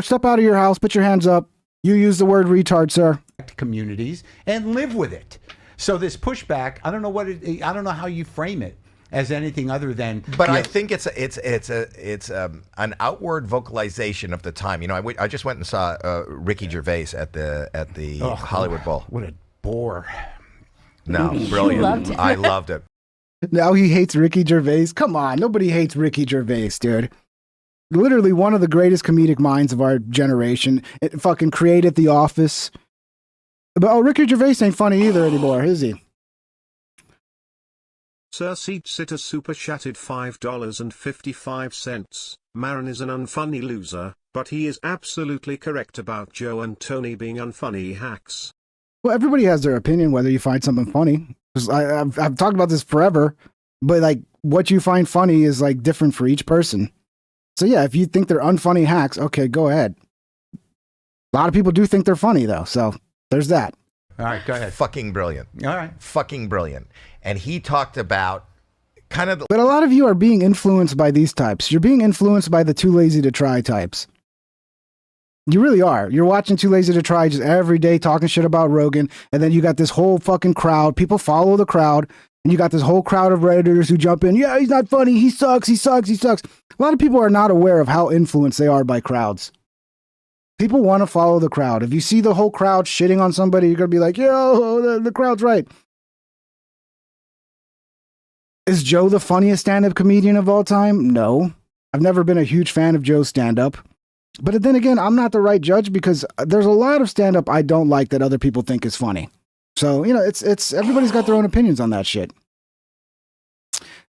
step out of your house. Put your hands up. You use the word retard, sir. Communities and live with it. So this pushback, I don't know how you frame it as anything other than. But I think it's an outward vocalization of the time. You know, I just went and saw Ricky Gervais at the Hollywood Bowl. What a bore. No, brilliant. I loved it. Now he hates Ricky Gervais. Come on, nobody hates Ricky Gervais, dude. literally one of the greatest comedic minds of our generation. It fucking created The Office. But Ricky Gervais ain't funny either anymore, is he? Sir Seat Sitter super chatted $5.55. Marin is an unfunny loser, but he is absolutely correct about Joe and Tony being unfunny hacks. Well, everybody has their opinion whether you find something funny. I've talked about this forever, but like what you find funny is like different for each person. So yeah, if you think they're unfunny hacks, okay, go ahead. A lot of people do think they're funny though, so there's that. All right, go ahead. Fucking brilliant. All right. Fucking brilliant. And he talked about kind of But a lot of you are being influenced by these types. You're being influenced by the too lazy to try types. You really are. You're watching Too Lazy to Try just every day talking shit about Rogan, and then you got this whole fucking crowd. People follow the crowd, and you got this whole crowd of Redditors who jump in. Yeah, he's not funny. He sucks. He sucks. He sucks. A lot of people are not aware of how influenced they are by crowds. People want to follow the crowd. If you see the whole crowd shitting on somebody, you're going to be like, yo, the crowd's right. Is Joe the funniest stand-up comedian of all time? No. I've never been a huge fan of Joe's stand-up. But then again, I'm not the right judge because there's a lot of stand-up I don't like that other people think is funny. So, you know, it's everybody's got their own opinions on that shit.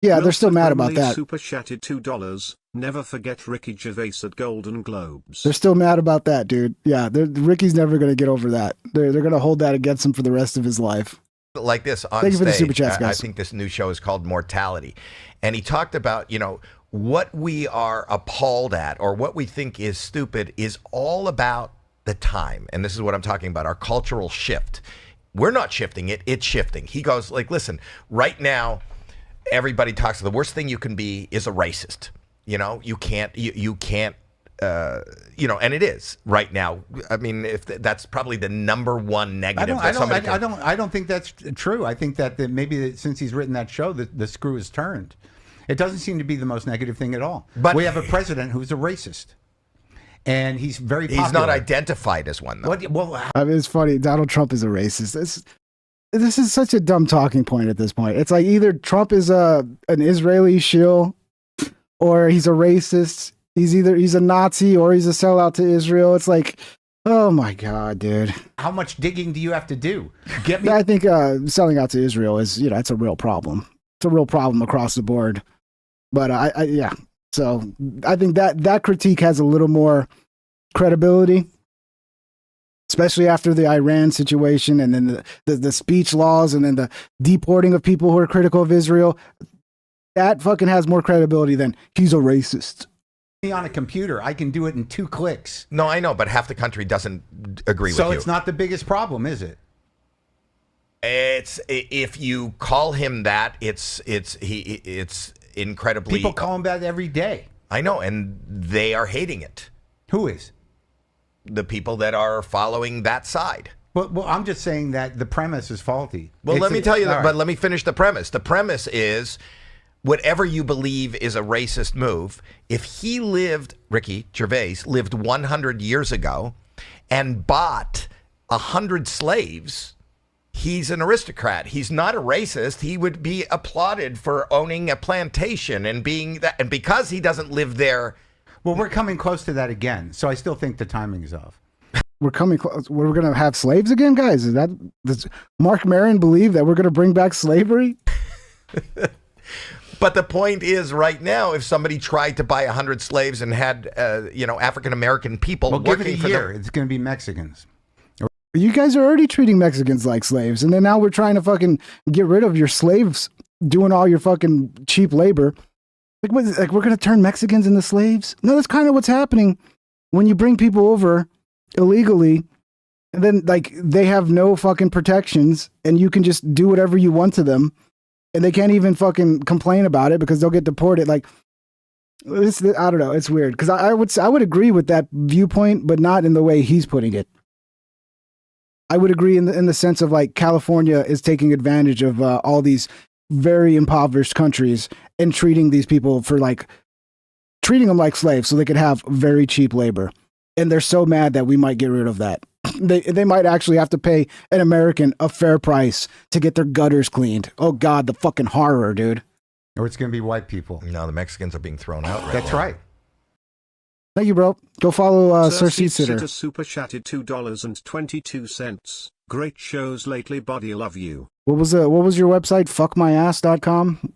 Yeah, they're still mad about that. Super chatted $2. Never forget Ricky Gervais at Golden Globes. They're still mad about that, dude. Yeah, Ricky's never going to get over that. They're going to hold that against him for the rest of his life. Like this on Thank you stage. for the super chats, guys. I think this new show is called Mortality. And he talked about, you know, what we are appalled at or what we think is stupid is all about the time. And this is what I'm talking about, our cultural shift. We're not shifting it, it's shifting. He goes like, listen, right now, everybody talks, the worst thing you can be is a racist. You know, you can't, you can't, you know, and it is right now. I mean, if that's probably the number one negative. I don't think that's true. I think that maybe since he's written that show, the screw is turned. It doesn't seem to be the most negative thing at all. But we have a president who's a racist, and he's very popular. He's not identified as one, though. Well, I mean, it's funny. Donald Trump is a racist. This is such a dumb talking point at this point. It's like either Trump is an Israeli shill, or he's a racist. He's a Nazi or he's a sellout to Israel. It's like, oh my God, dude. How much digging do you have to do? Get me. I think selling out to Israel is, you know, it's a real problem. It's a real problem across the board. But yeah. So I think that critique has a little more credibility, especially after the Iran situation and then the speech laws and then the deporting of people who are critical of Israel. That fucking has more credibility than he's a racist. On a computer, I can do it in 2 clicks. No, I know, but half the country doesn't agree with you. So it's not the biggest problem, is it? It's if you call him that, it's incredibly. People call him that every day. I know, and they are hating it. Who is? The people that are following that side. Well, I'm just saying that the premise is faulty. Well, let me tell you that, but let me finish the premise. The premise is, whatever you believe is a racist move, if he lived, Ricky Gervais, lived 100 years ago and bought 100 slaves, he's an aristocrat. He's not a racist. He would be applauded for owning a plantation and being that. And because he doesn't live there. Well, we're coming close to that again. So I still think the timing is off. We're coming close. We're going to have slaves again, guys? Does Mark Maron believe that we're going to bring back slavery? But the point is, right now, if somebody tried to buy 100 slaves and had, African American people working for them, it's going to be Mexicans. You guys are already treating Mexicans like slaves, and then now we're trying to fucking get rid of your slaves doing all your fucking cheap labor. Like we're going to turn Mexicans into slaves? No, that's kind of what's happening when you bring people over illegally, and then like they have no fucking protections, and you can just do whatever you want to them. And they can't even fucking complain about it because they'll get deported. Like, I don't know. It's weird because I would agree with that viewpoint, but not in the way he's putting it. I would agree in the sense of like California is taking advantage of all these very impoverished countries and treating these people treating them like slaves so they could have very cheap labor. And they're so mad that we might get rid of that. They might actually have to pay an American a fair price to get their gutters cleaned. Oh God, the fucking horror, dude. Or it's going to be white people. No, the Mexicans are being thrown out right That's now. right. Thank you, bro. Go follow Sir Seat Sitter. Super chatted $2.22. Great shows lately, buddy. Love you. What was your website? Fuckmyass.com.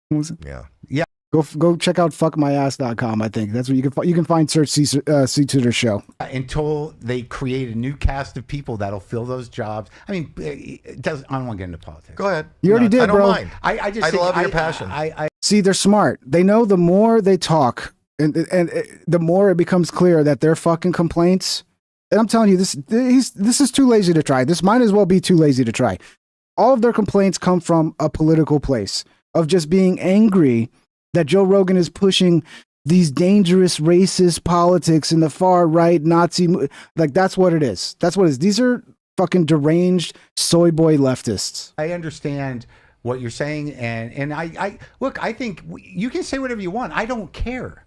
What was it? Yeah. Go check out fuckmyass.com. I think that's where you can find Search Sitter show. Until they create a new cast of people that'll fill those jobs. I mean, it doesn't. I don't want to get into politics. Go ahead. You already did, I don't bro. mind. I just I think love your passion. See, they're smart. They know the more they talk, and the more it becomes clear that their fucking complaints. And I'm telling you, this is too lazy to try. This might as well be too lazy to try. All of their complaints come from a political place of just being angry that Joe Rogan is pushing these dangerous racist politics in the far right Nazi. Like, that's what it is. That's what it is. These are fucking deranged soy boy leftists. I understand what you're saying, and I look. I think you can say whatever you want. I don't care.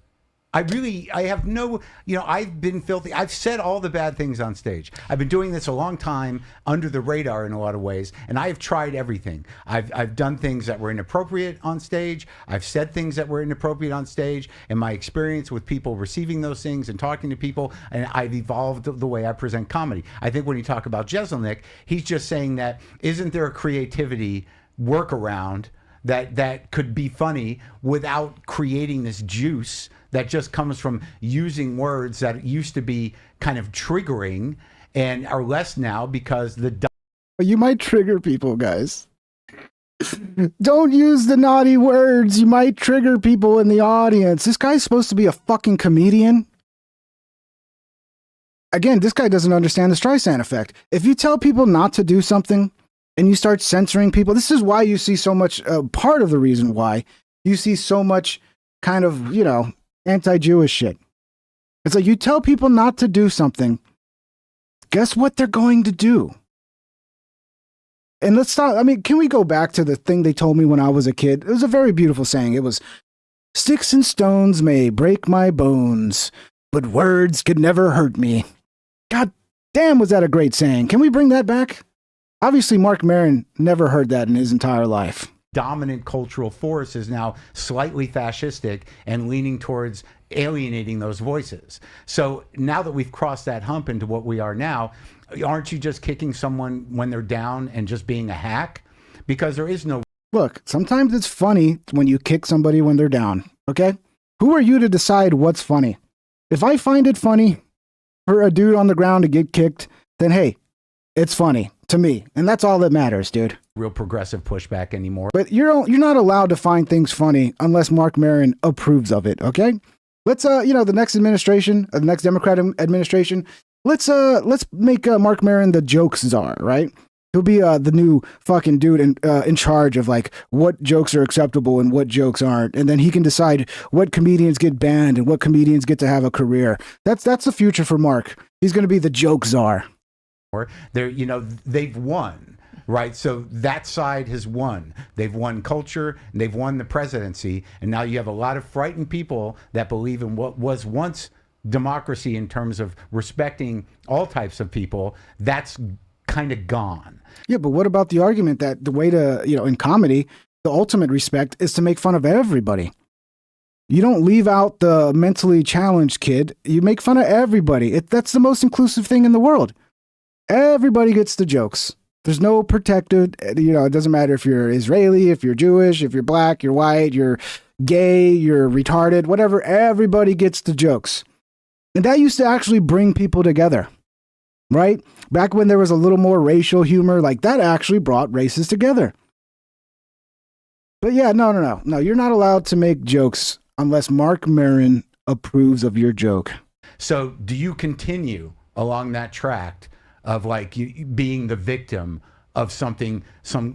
I have no, I've been filthy. I've said all the bad things on stage. I've been doing this a long time under the radar in a lot of ways, and I've tried everything. I've done things that were inappropriate on stage. I've said things that were inappropriate on stage, and my experience with people receiving those things and talking to people, and I've evolved the way I present comedy. I think when you talk about Jeselnik, he's just saying that isn't there a creativity workaround that could be funny without creating this juice that just comes from using words that used to be kind of triggering and are less now because you might trigger people, guys. Don't use the naughty words. You might trigger people in the audience. This guy's supposed to be a fucking comedian. Again, this guy doesn't understand the Streisand effect. If you tell people not to do something and you start censoring people, this is why you see so much, part of the reason why you see so much kind of, anti-Jewish shit. It's like you tell people not to do something. Guess what they're going to do? And let's stop. I mean, can we go back to the thing they told me when I was a kid? It was a very beautiful saying. It was, "Sticks and stones may break my bones, but words could never hurt me." God damn, was that a great saying. Can we bring that back? Obviously, Mark Maron never heard that in his entire life. Dominant cultural force is now slightly fascistic and leaning towards alienating those voices. So now that we've crossed that hump into what we are now, aren't you just kicking someone when they're down and just being a hack? Because there is no... Look, sometimes it's funny when you kick somebody when they're down, okay? Who are you to decide what's funny? If I find it funny for a dude on the ground to get kicked, then hey, it's funny to me. And that's all that matters, dude. Real progressive pushback anymore. But you're not allowed to find things funny unless Mark Maron approves of it, okay? Let's the next administration, the next Democratic administration, let's make Mark Maron the joke czar, right? He'll be the new fucking dude in charge of like what jokes are acceptable and what jokes aren't, and then he can decide what comedians get banned and what comedians get to have a career. That's the future for Mark. He's going to be the joke czar. They've won. Right. So that side has won. They've won culture and they've won the presidency. And now you have a lot of frightened people that believe in what was once democracy in terms of respecting all types of people. That's kind of gone. Yeah. But what about the argument that the way to, in comedy, the ultimate respect is to make fun of everybody? You don't leave out the mentally challenged kid. You make fun of everybody. That's the most inclusive thing in the world. Everybody gets the jokes. There's no protected, it doesn't matter if you're Israeli, if you're Jewish, if you're black, you're white, you're gay, you're retarded, whatever. Everybody gets the jokes. And that used to actually bring people together, right? Back when there was a little more racial humor, like that actually brought races together. But yeah, no. You're not allowed to make jokes unless Mark Maron approves of your joke. So do you continue along that track of like you being the victim of some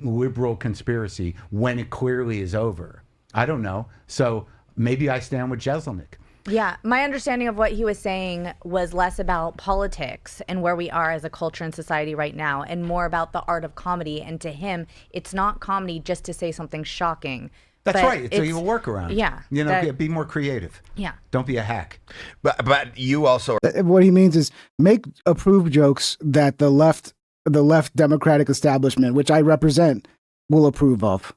liberal conspiracy when it clearly is over? I don't know. So maybe I stand with Jeselnik. Yeah, my understanding of what he was saying was less about politics and where we are as a culture and society right now, and more about the art of comedy. And to him, it's not comedy just to say something shocking. That's right. It's a workaround. Yeah. Be more creative. Yeah. Don't be a hack. But you also... What he means is make approved jokes that the left Democratic establishment, which I represent, will approve of.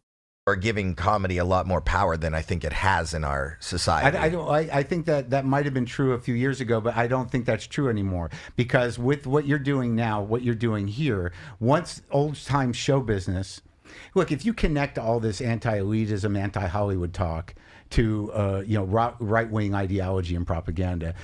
are giving comedy a lot more power than I think it has in our society. I think that might have been true a few years ago, but I don't think that's true anymore. Because with what you're doing now, what you're doing here, once old-time show business, look, if you connect all this anti-elitism, anti-Hollywood talk to right-wing ideology and propaganda,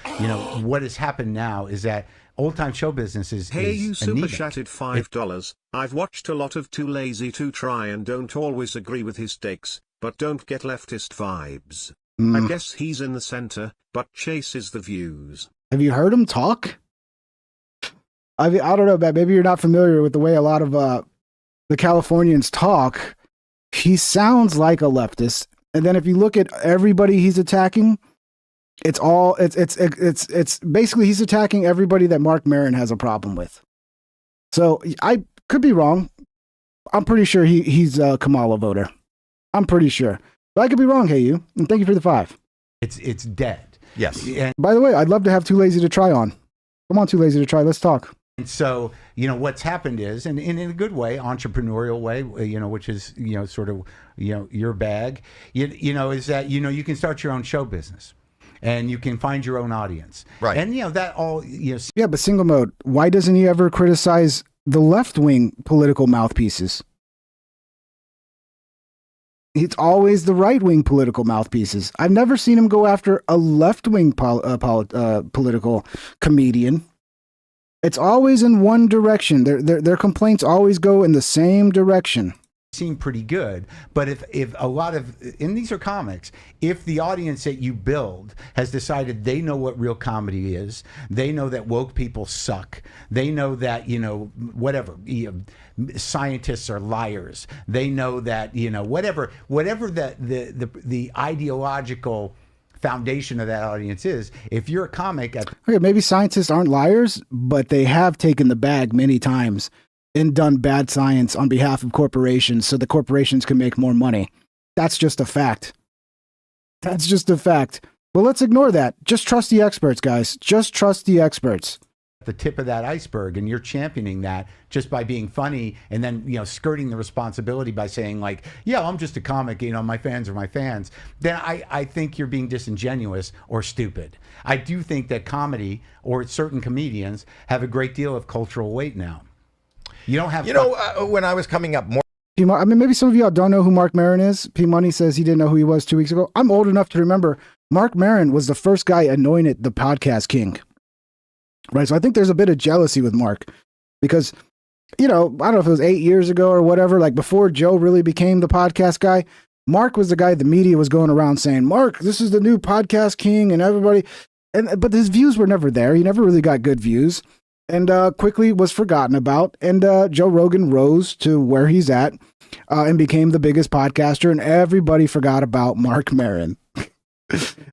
what has happened now is that old-time show business is Hey, you super anemic. chatted $5. I've watched a lot of Too Lazy to Try and don't always agree with his takes, but don't get leftist vibes. I guess he's in the center, but chases the views. Have you heard him talk? I don't know, Matt. Maybe you're not familiar with the way a lot of the Californians talk. He sounds like a leftist, and then if you look at everybody he's attacking, it's basically he's attacking everybody that Mark Maron has a problem with. So I could be wrong. I'm pretty sure he's a Kamala voter. I'm pretty sure, but I could be wrong. Hey, you, and thank you for the 5. It's dead. Yes. And by the way, I'd love to have Too Lazy to Try on. Come on, Too Lazy to Try. Let's talk. And so, what's happened is, and in a good way, entrepreneurial way, which is, sort of, your bag, is that, you can start your own show business and you can find your own audience. Right. And, that all, Yeah, but Single Mode, why doesn't he ever criticize the left-wing political mouthpieces? It's always the right-wing political mouthpieces. I've never seen him go after a left-wing political comedian. It's always in one direction. Their complaints always go in the same direction. seem pretty good. But if a lot of, and these are comics, if the audience that you build has decided they know what real comedy is, they know that woke people suck, they know that, whatever, scientists are liars, they know that, whatever the ideological foundation of that audience is, if you're a comic okay, maybe scientists aren't liars, but they have taken the bag many times and done bad science on behalf of corporations so the corporations can make more money. That's just a fact. That's just a fact. But let's ignore that. Just trust the experts, guys. Just trust the experts. the tip of that iceberg, and you're championing that just by being funny and then, skirting the responsibility by saying like, yeah, I'm just a comic, my fans are my fans, then I think you're being disingenuous or stupid. I do think that comedy or certain comedians have a great deal of cultural weight now. You don't have, when I was coming up more. I mean, maybe some of y'all don't know who Mark Maron is. P Money says he didn't know who he was 2 weeks ago. I'm old enough to remember Mark Maron was the first guy anointed the podcast king. Right. So I think there's a bit of jealousy with Mark because, I don't know if it was 8 years ago or whatever, like before Joe really became the podcast guy, Mark was the guy the media was going around saying, Mark, this is the new podcast king, and everybody. But his views were never there. He never really got good views, and quickly was forgotten about. And Joe Rogan rose to where he's at and became the biggest podcaster, and everybody forgot about Mark Maron.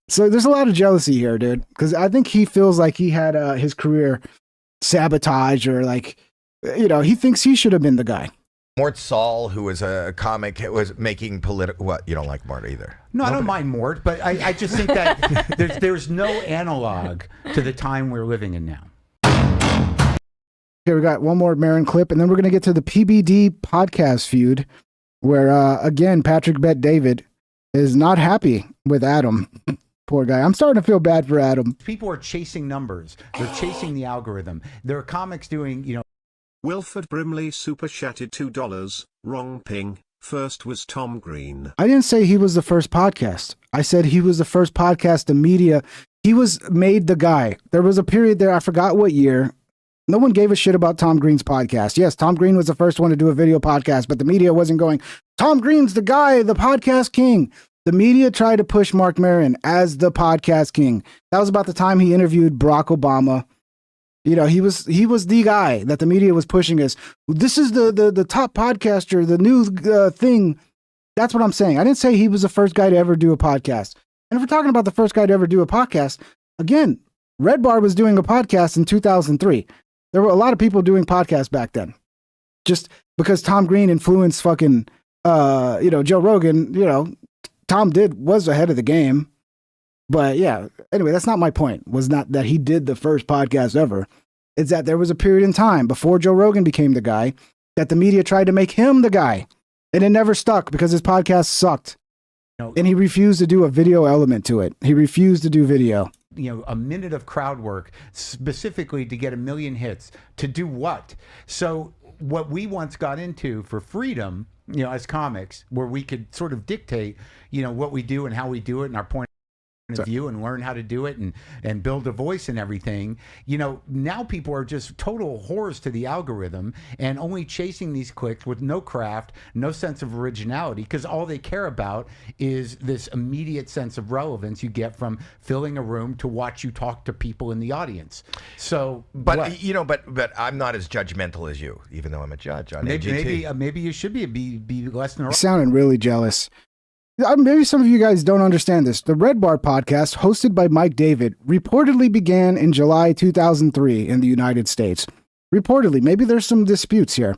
So there's a lot of jealousy here, dude, because I think he feels like he had his career sabotaged, or like, he thinks he should have been the guy. Mort Saul, who was a comic, was making political. What, you don't like Mort either? No, I don't mind Mort, but I just think that there's no analog to the time we're living in now. Okay, we got one more Maron clip, and then we're going to get to the PBD podcast feud, where, again, Patrick Bet David is not happy with Adam. Poor guy. I'm starting to feel bad for Adam. People are chasing numbers. They're chasing the algorithm. There are comics doing, Wilford Brimley super chatted $2. Wrong ping. First was Tom Green. I didn't say he was the first podcast. I said he was the first podcast. The media, he was made the guy. There was a period there, I forgot what year. No one gave a shit about Tom Green's podcast. Yes, Tom Green was the first one to do a video podcast, but the media wasn't going, Tom Green's the guy, the podcast king. The media tried to push Mark Maron as the podcast king. That was about the time he interviewed Barack Obama. He was the guy that the media was pushing as, this is the top podcaster, the new thing. That's what I'm saying. I didn't say he was the first guy to ever do a podcast. And if we're talking about the first guy to ever do a podcast, again, Red Bar was doing a podcast in 2003. There were a lot of people doing podcasts back then. Just because Tom Green influenced fucking, Joe Rogan, Tom was ahead of the game. But yeah, anyway, that's not my point. Was not that he did the first podcast ever. It's that there was a period in time before Joe Rogan became the guy that the media tried to make him the guy. And it never stuck because his podcast sucked. No. And he refused to do a video element to it. He refused to do video. A minute of crowd work specifically to get 1 million hits. To do what? So what we once got into for freedom, as comics, where we could sort of dictate, what we do and how we do it and our point of view and learn how to do it and build a voice and everything. Now people are just total whores to the algorithm and only chasing these clicks with no craft, no sense of originality, because all they care about is this immediate sense of relevance you get from filling a room to watch you talk to people in the audience. So, but I'm not as judgmental as you, even though I'm a judge on AGT. Maybe you should be less neurotic. You're sounding really jealous. Maybe some of you guys don't understand this. The Red Bar podcast, hosted by Mike David, reportedly began in July 2003 in the United States. Reportedly. Maybe there's some disputes here.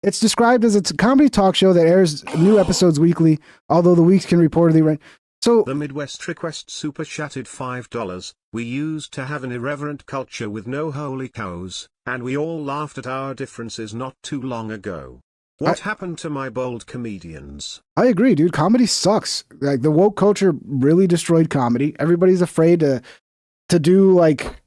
It's described as a comedy talk show that airs new episodes weekly, although the weeks can reportedly run. So the Midwest Request super chatted $5. We used to have an irreverent culture with no holy cows, and we all laughed at our differences not too long ago. What happened to my bold comedians? I agree, dude. Comedy sucks. Like, the woke culture really destroyed comedy. Everybody's afraid to do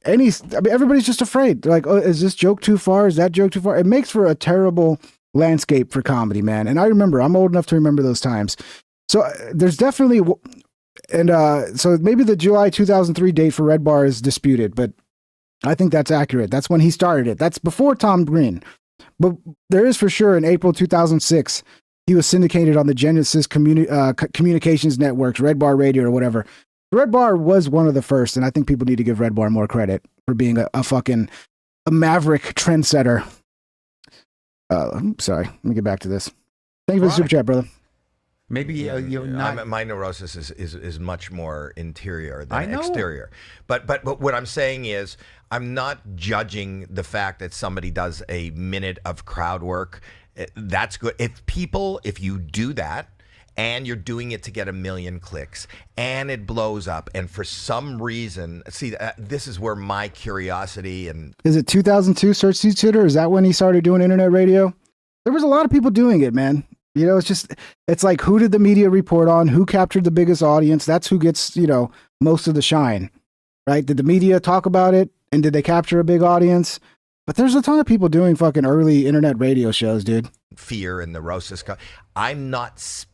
everybody's just afraid. They're like, oh, is this joke too far? Is that joke too far? It makes for a terrible landscape for comedy, man. And I'm old enough to remember those times. So there's definitely, so maybe the July 2003 date for Red Bar is disputed, but I think that's accurate. That's when he started it. That's before Tom Green. But there is for sure in April 2006, he was syndicated on the Genesis Communications Networks, Red Bar Radio or whatever. Red Bar was one of the first, and I think people need to give Red Bar more credit for being a maverick trendsetter. Sorry, let me get back to this. Thank you for the super chat, brother. Maybe my neurosis is much more interior than exterior. But what I'm saying is, I'm not judging the fact that somebody does a minute of crowd work. That's good. If you do that and you're doing it to get 1 million clicks and it blows up, and for some reason, this is where my curiosity and is it 2002 Search Seat Sitter? Is that when he started doing internet radio? There was a lot of people doing it, man. It's like, who did the media report on? Who captured the biggest audience? That's who gets, most of the shine, right? Did the media talk about it? And did they capture a big audience? But there's a ton of people doing fucking early internet radio shows, dude. Fear and neurosis. I'm not.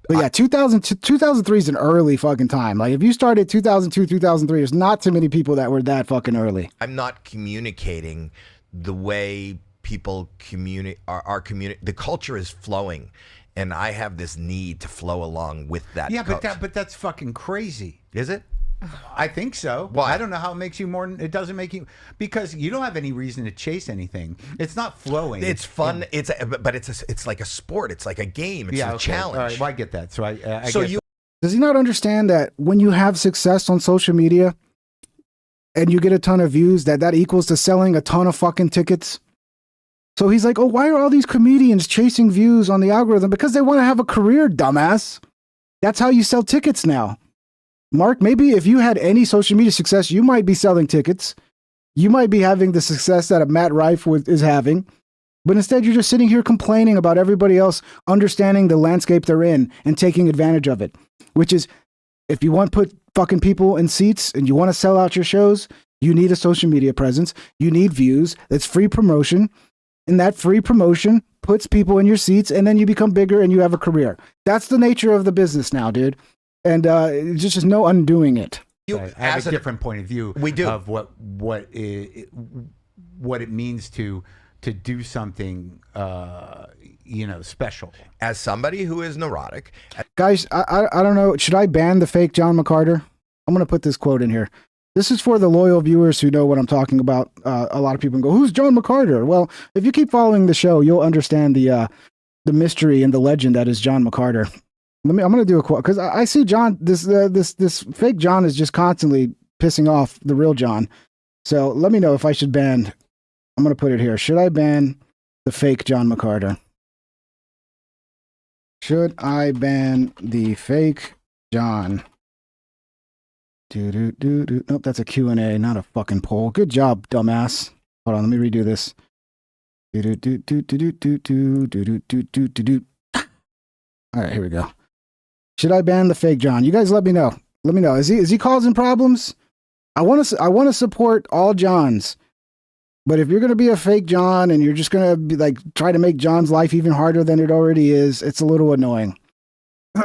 But yeah, 2003 is an early fucking time. Like, if you started 2002, 2003, there's not too many people that were that fucking early. I'm not communicating the way people communicate. The culture is flowing, and I have this need to flow along with that. Yeah, but that's fucking crazy. Is it? I think so. Well, I don't know how it makes you more. It doesn't make you, because you don't have any reason to chase anything. It's not flowing. It's fun. It's like a sport. It's like a game. It's a challenge. All right, well, I get that. So does he not understand that when you have success on social media and you get a ton of views, that equals to selling a ton of fucking tickets? So he's like, oh, why are all these comedians chasing views on the algorithm? Because they want to have a career, dumbass. That's how you sell tickets now. Mark, maybe if you had any social media success, you might be selling tickets. You might be having the success that a Matt Rife is having. But instead, you're just sitting here complaining about everybody else understanding the landscape they're in and taking advantage of it. Which is, if you want to put fucking people in seats and you want to sell out your shows, you need a social media presence. You need views. That's free promotion. And that free promotion puts people in your seats, and then you become bigger and you have a career. That's the nature of the business now, dude. And it's just no undoing it. I have a different point of view. We do. Of what it means to do something special. As somebody who is neurotic, guys, I don't know. Should I ban the fake John McCarter? I'm gonna put this quote in here. This is for the loyal viewers who know what I'm talking about. A lot of people go, "Who's John McCarter?" Well, if you keep following the show, you'll understand the mystery and the legend that is John McCarter. I'm gonna do a quote because I see John. This fake John is just constantly pissing off the real John. So let me know if I should ban. I'm gonna put it here. Should I ban the fake John McCarter? Should I ban the fake John? Nope, that's a Q&A, not a fucking poll. Good job, dumbass. Hold on, let me redo this. All right, here we go. Should I ban the fake John? You guys let me know. Let me know. Is he causing problems? I want to support all Johns. But if you're going to be a fake John and you're just going to be like try to make John's life even harder than it already is, it's a little annoying.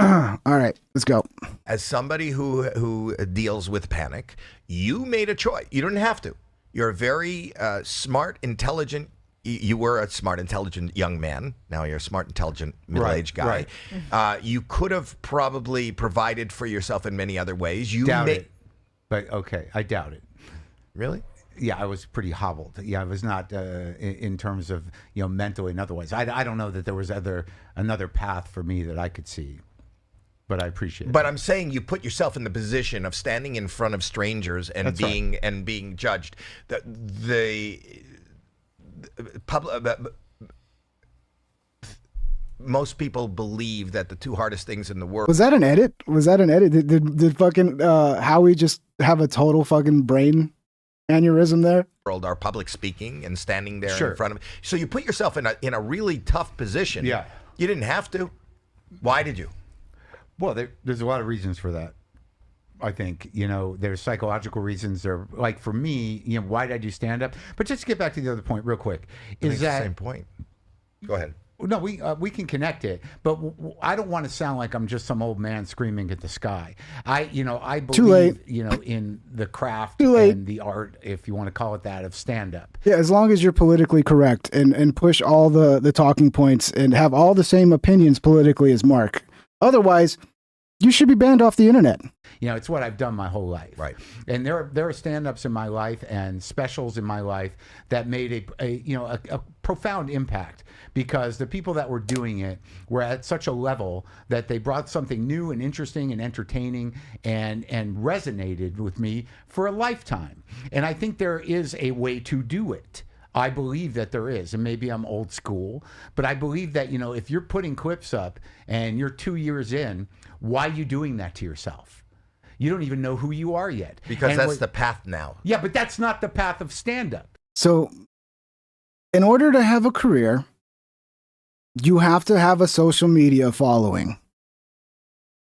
All right, let's go. As somebody who deals with panic, you made a choice. You didn't have to. You're a very smart, intelligent. You were a smart, intelligent young man. Now you're a smart, intelligent, middle-aged guy. Right. You could have probably provided for yourself in many other ways. You doubt it. But okay, I doubt it. Really? Yeah, I was pretty hobbled. Yeah, I was not in terms of mentally and otherwise. I don't know that there was another path for me that I could see. But I appreciate it. But I'm saying you put yourself in the position of standing in front of strangers and being judged. Most people believe that the two hardest things in the world. Was that an edit? Did fucking Howie just have a total fucking brain aneurysm there? Are public speaking and standing there in front of. So you put yourself in a really tough position. Yeah. You didn't have to. Why did you? Well, there's a lot of reasons for that. I think, there's psychological reasons. Or like for me, why did I do stand up? But just to get back to the other point real quick. Is that the same point? Go ahead. No, we can connect it, but I don't want to sound like I'm just some old man screaming at the sky. I believe, in the craft and the art, if you want to call it that, of stand up. Yeah, as long as you're politically correct and push all the talking points and have all the same opinions politically as Mark. Otherwise, you should be banned off the internet. It's what I've done my whole life. Right. And there are stand-ups in my life and specials in my life that made a profound impact, because the people that were doing it were at such a level that they brought something new and interesting and entertaining and resonated with me for a lifetime. And I think there is a way to do it. I believe that there is, and maybe I'm old school, but I believe that, if you're putting clips up and you're 2 years in, why are you doing that to yourself? You don't even know who you are yet. Because that's the path now. Yeah, but that's not the path of stand-up. So, in order to have a career, you have to have a social media following.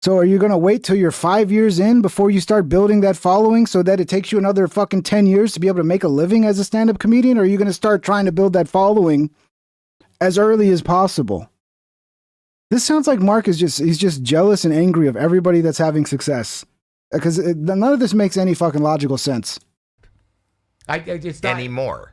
So are you going to wait till you're 5 years in before you start building that following so that it takes you another fucking 10 years to be able to make a living as a stand-up comedian? Or are you going to start trying to build that following as early as possible? This sounds like Mark is he's just jealous and angry of everybody that's having success. Because none of this makes any fucking logical sense. It's not anymore.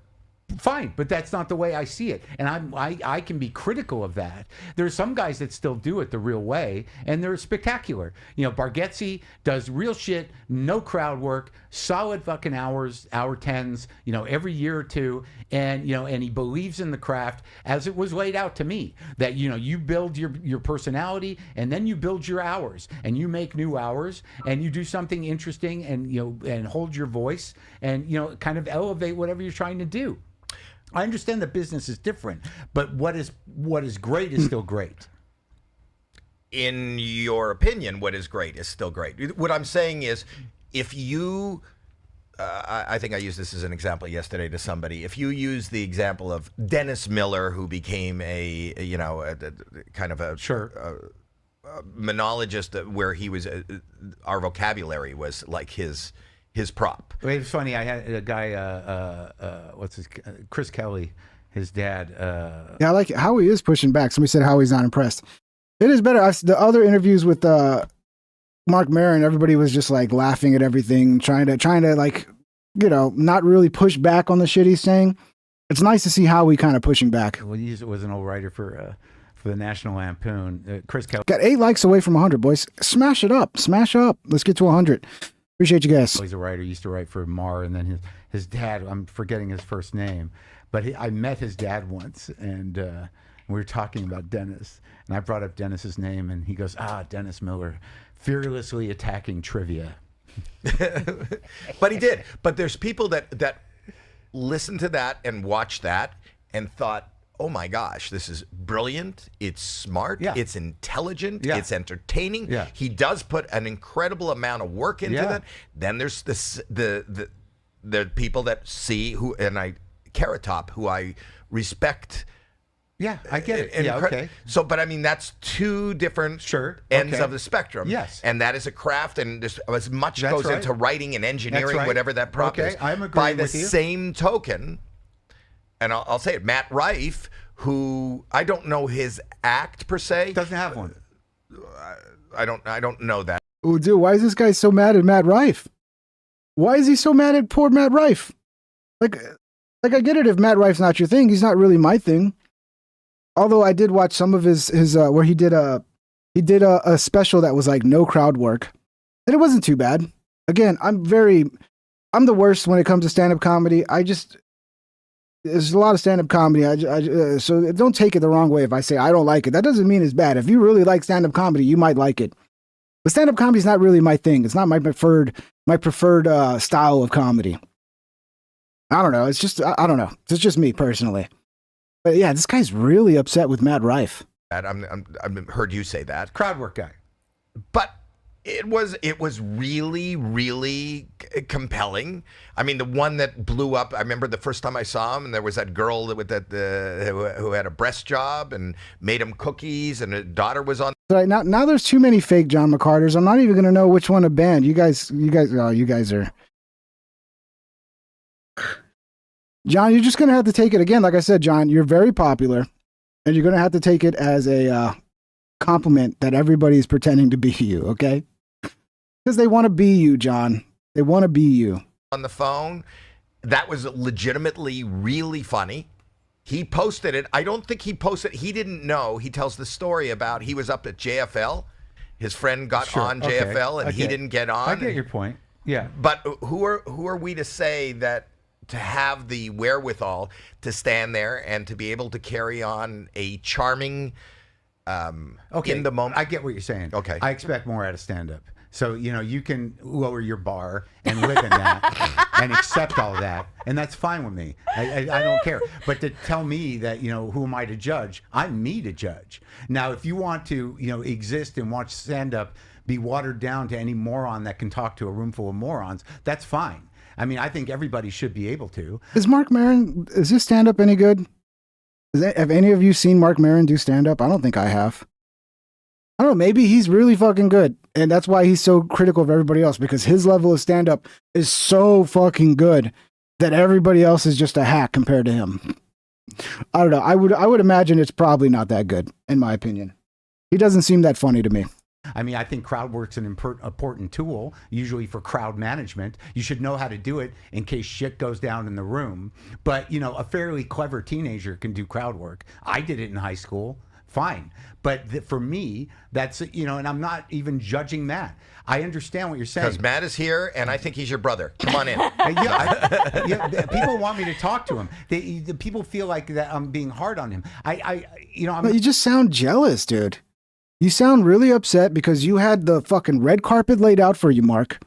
Fine, but that's not the way I see it, and I can be critical of that. There's some guys that still do it the real way, and they're spectacular. Bargatze does real shit, no crowd work, solid fucking hour 10s, every year or two, and and he believes in the craft as it was laid out to me. That you build your personality, and then you build your hours, and you make new hours, and you do something interesting, and and hold your voice, and kind of elevate whatever you're trying to do. I understand that business is different, but what is great is still great. In your opinion, what is great is still great. What I'm saying is, if you, I think I used this as an example yesterday to somebody. If you use the example of Dennis Miller, who became a kind of a monologist, where he was, our vocabulary was like his prop. It was funny. I had a guy, Chris Kelly, his dad. Yeah, I like it. Howie is pushing back. Somebody said Howie's not impressed. It is better. The other interviews with Mark Maron, everybody was just like laughing at everything, trying to like, not really push back on the shit he's saying. It's nice to see Howie kind of pushing back. Well, he was an old writer for the National Lampoon. Chris Kelly got 8 likes away from 100, boys. Smash it up. Smash up. Let's get to 100. Appreciate you guys. He's a writer. He used to write for Mar, and then his dad, I'm forgetting his first name, but I met his dad once, and we were talking about Dennis, and I brought up Dennis's name, and he goes, Dennis Miller, fearlessly attacking trivia. But he did. But there's people that listened to that and watched that and thought, oh my gosh, this is brilliant. It's smart. Yeah. It's intelligent. Yeah. It's entertaining. Yeah. He does put an incredible amount of work into that. Then there's the people that see Carrot Top, who I respect Yeah, I get it. Yeah, okay. So, but I mean, that's two different ends of the spectrum. Yes. And that is a craft, and there's as much That's goes right. into writing and engineering, Right. whatever that prop is. I'm agreeing By the with you. same token, and I'll say it, Matt Rife, who I don't know his act per se. Doesn't have one. I don't know that. Oh, dude, why is this guy so mad at Matt Rife? Why is he so mad at poor Matt Rife? Like I get it if Matt Rife's not your thing. He's not really my thing. Although I did watch some of his where he did a special that was like no crowd work, and it wasn't too bad. Again, I'm the worst when it comes to stand-up comedy. There's a lot of stand-up comedy. So don't take it the wrong way if I say I don't like it. That doesn't mean it's bad. If you really like stand-up comedy, you might like it. But stand-up comedy is not really my thing. It's not my preferred style of comedy. I don't know. It's just I don't know. It's just me personally. But yeah, this guy's really upset with Matt Rife. I've heard you say that. Crowd work guy. But it was really, really compelling. I mean, the one that blew up, I remember the first time I saw him, and there was that girl who had a breast job and made him cookies, and her daughter was on. Right, now there's too many fake John McCarters. I'm not even going to know which one to ban. You guys are... John, you're just going to have to take it again. Like I said, John, you're very popular, and you're going to have to take it as a compliment that everybody's pretending to be you, okay? Because they want to be you, John. They want to be you. On the phone, that was legitimately really funny. He posted it. I don't think he posted. He didn't know. He tells the story about he was up at JFL. His friend got on JFL, and he didn't get on. I get your point. Yeah. But who are we to say that to have the wherewithal to stand there and to be able to carry on a charming in the moment? I get what you're saying. Okay. I expect more out of stand-up. So, you can lower your bar and live in that and accept all that. And that's fine with me. I don't care. But to tell me that, who am I to judge? I'm me to judge. Now, if you want to, exist and watch stand-up be watered down to any moron that can talk to a room full of morons, that's fine. I mean, I think everybody should be able to. Is Mark Maron, is his stand-up any good? Have any of you seen Mark Maron do stand-up? I don't think I have. I don't know, maybe he's really fucking good. And that's why he's so critical of everybody else, because his level of stand-up is so fucking good that everybody else is just a hack compared to him. I don't know. I would imagine it's probably not that good, in my opinion. He doesn't seem that funny to me. I mean, I think crowd work's an important tool, usually for crowd management. You should know how to do it in case shit goes down in the room. But, a fairly clever teenager can do crowd work. I did it in high school. Fine. But for me, that's, and I'm not even judging Matt. I understand what you're saying. Because Matt is here, and I think he's your brother. Come on in. People want me to talk to him. The people feel like that I'm being hard on him. But you just sound jealous, dude. You sound really upset because you had the fucking red carpet laid out for you, Mark.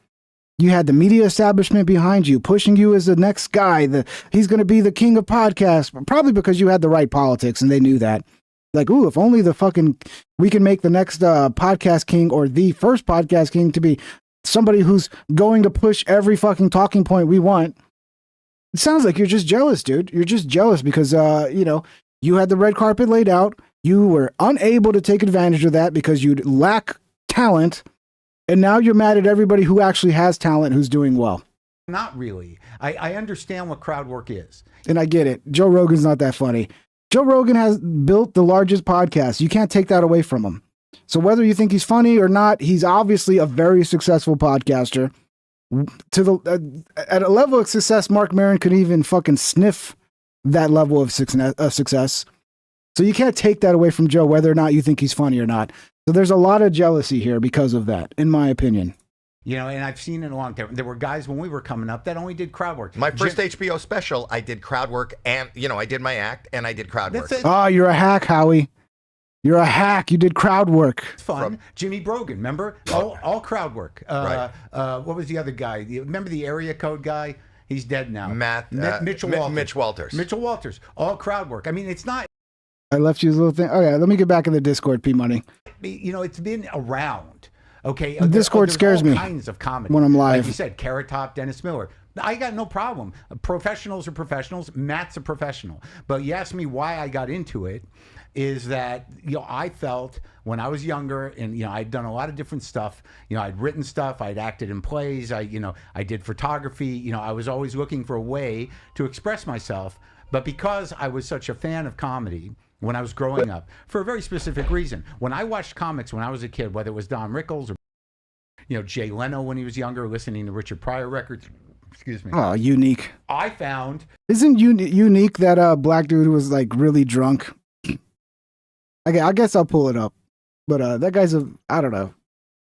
You had the media establishment behind you, pushing you as the next guy. He's going to be the king of podcasts, probably because you had the right politics and they knew that. Like, ooh, if only we can make the next podcast king or the first podcast king to be somebody who's going to push every fucking talking point we want. It sounds like you're just jealous, dude. You're just jealous because, you had the red carpet laid out. You were unable to take advantage of that because you lack talent. And now you're mad at everybody who actually has talent who's doing well. Not really. I understand what crowd work is. And I get it. Joe Rogan's not that funny. Joe Rogan has built the largest podcast. You can't take that away from him. So whether you think he's funny or not, he's obviously a very successful podcaster. At a level of success, Mark Maron could even fucking sniff that level of success. So you can't take that away from Joe, whether or not you think he's funny or not. So there's a lot of jealousy here because of that, in my opinion. And I've seen it along there. There were guys when we were coming up that only did crowd work. My first HBO special, I did crowd work, and I did my act, and I did crowd work. Oh, you're a hack, Howie. You're a hack. You did crowd work. It's fun. Jimmy Brogan, remember? All crowd work. Right. What was the other guy? Remember the area code guy? He's dead now. Mitchell Walters. Mitch Walters. Mitchell Walters. All crowd work. I mean, it's not. I left you a little thing. Okay, let me get back in the Discord, P-Money. It's been around. Okay, Discord scares me kinds of comedy when I'm live. Like you said, Carrot Top, Dennis Miller. I got no problem. Professionals are professionals. Matt's a professional. But you asked me why I got into it. Is that I felt when I was younger, and I'd done a lot of different stuff. I'd written stuff, I'd acted in plays, I did photography. I was always looking for a way to express myself. But because I was such a fan of comedy when I was growing up, for a very specific reason, when I watched comics when I was a kid, whether it was Don Rickles or Jay Leno when he was younger, listening to Richard Pryor records. Excuse me. Oh, Unique. I found. Isn't Unique that black dude who was like really drunk? Okay, I guess I'll pull it up. But that guy's I don't know.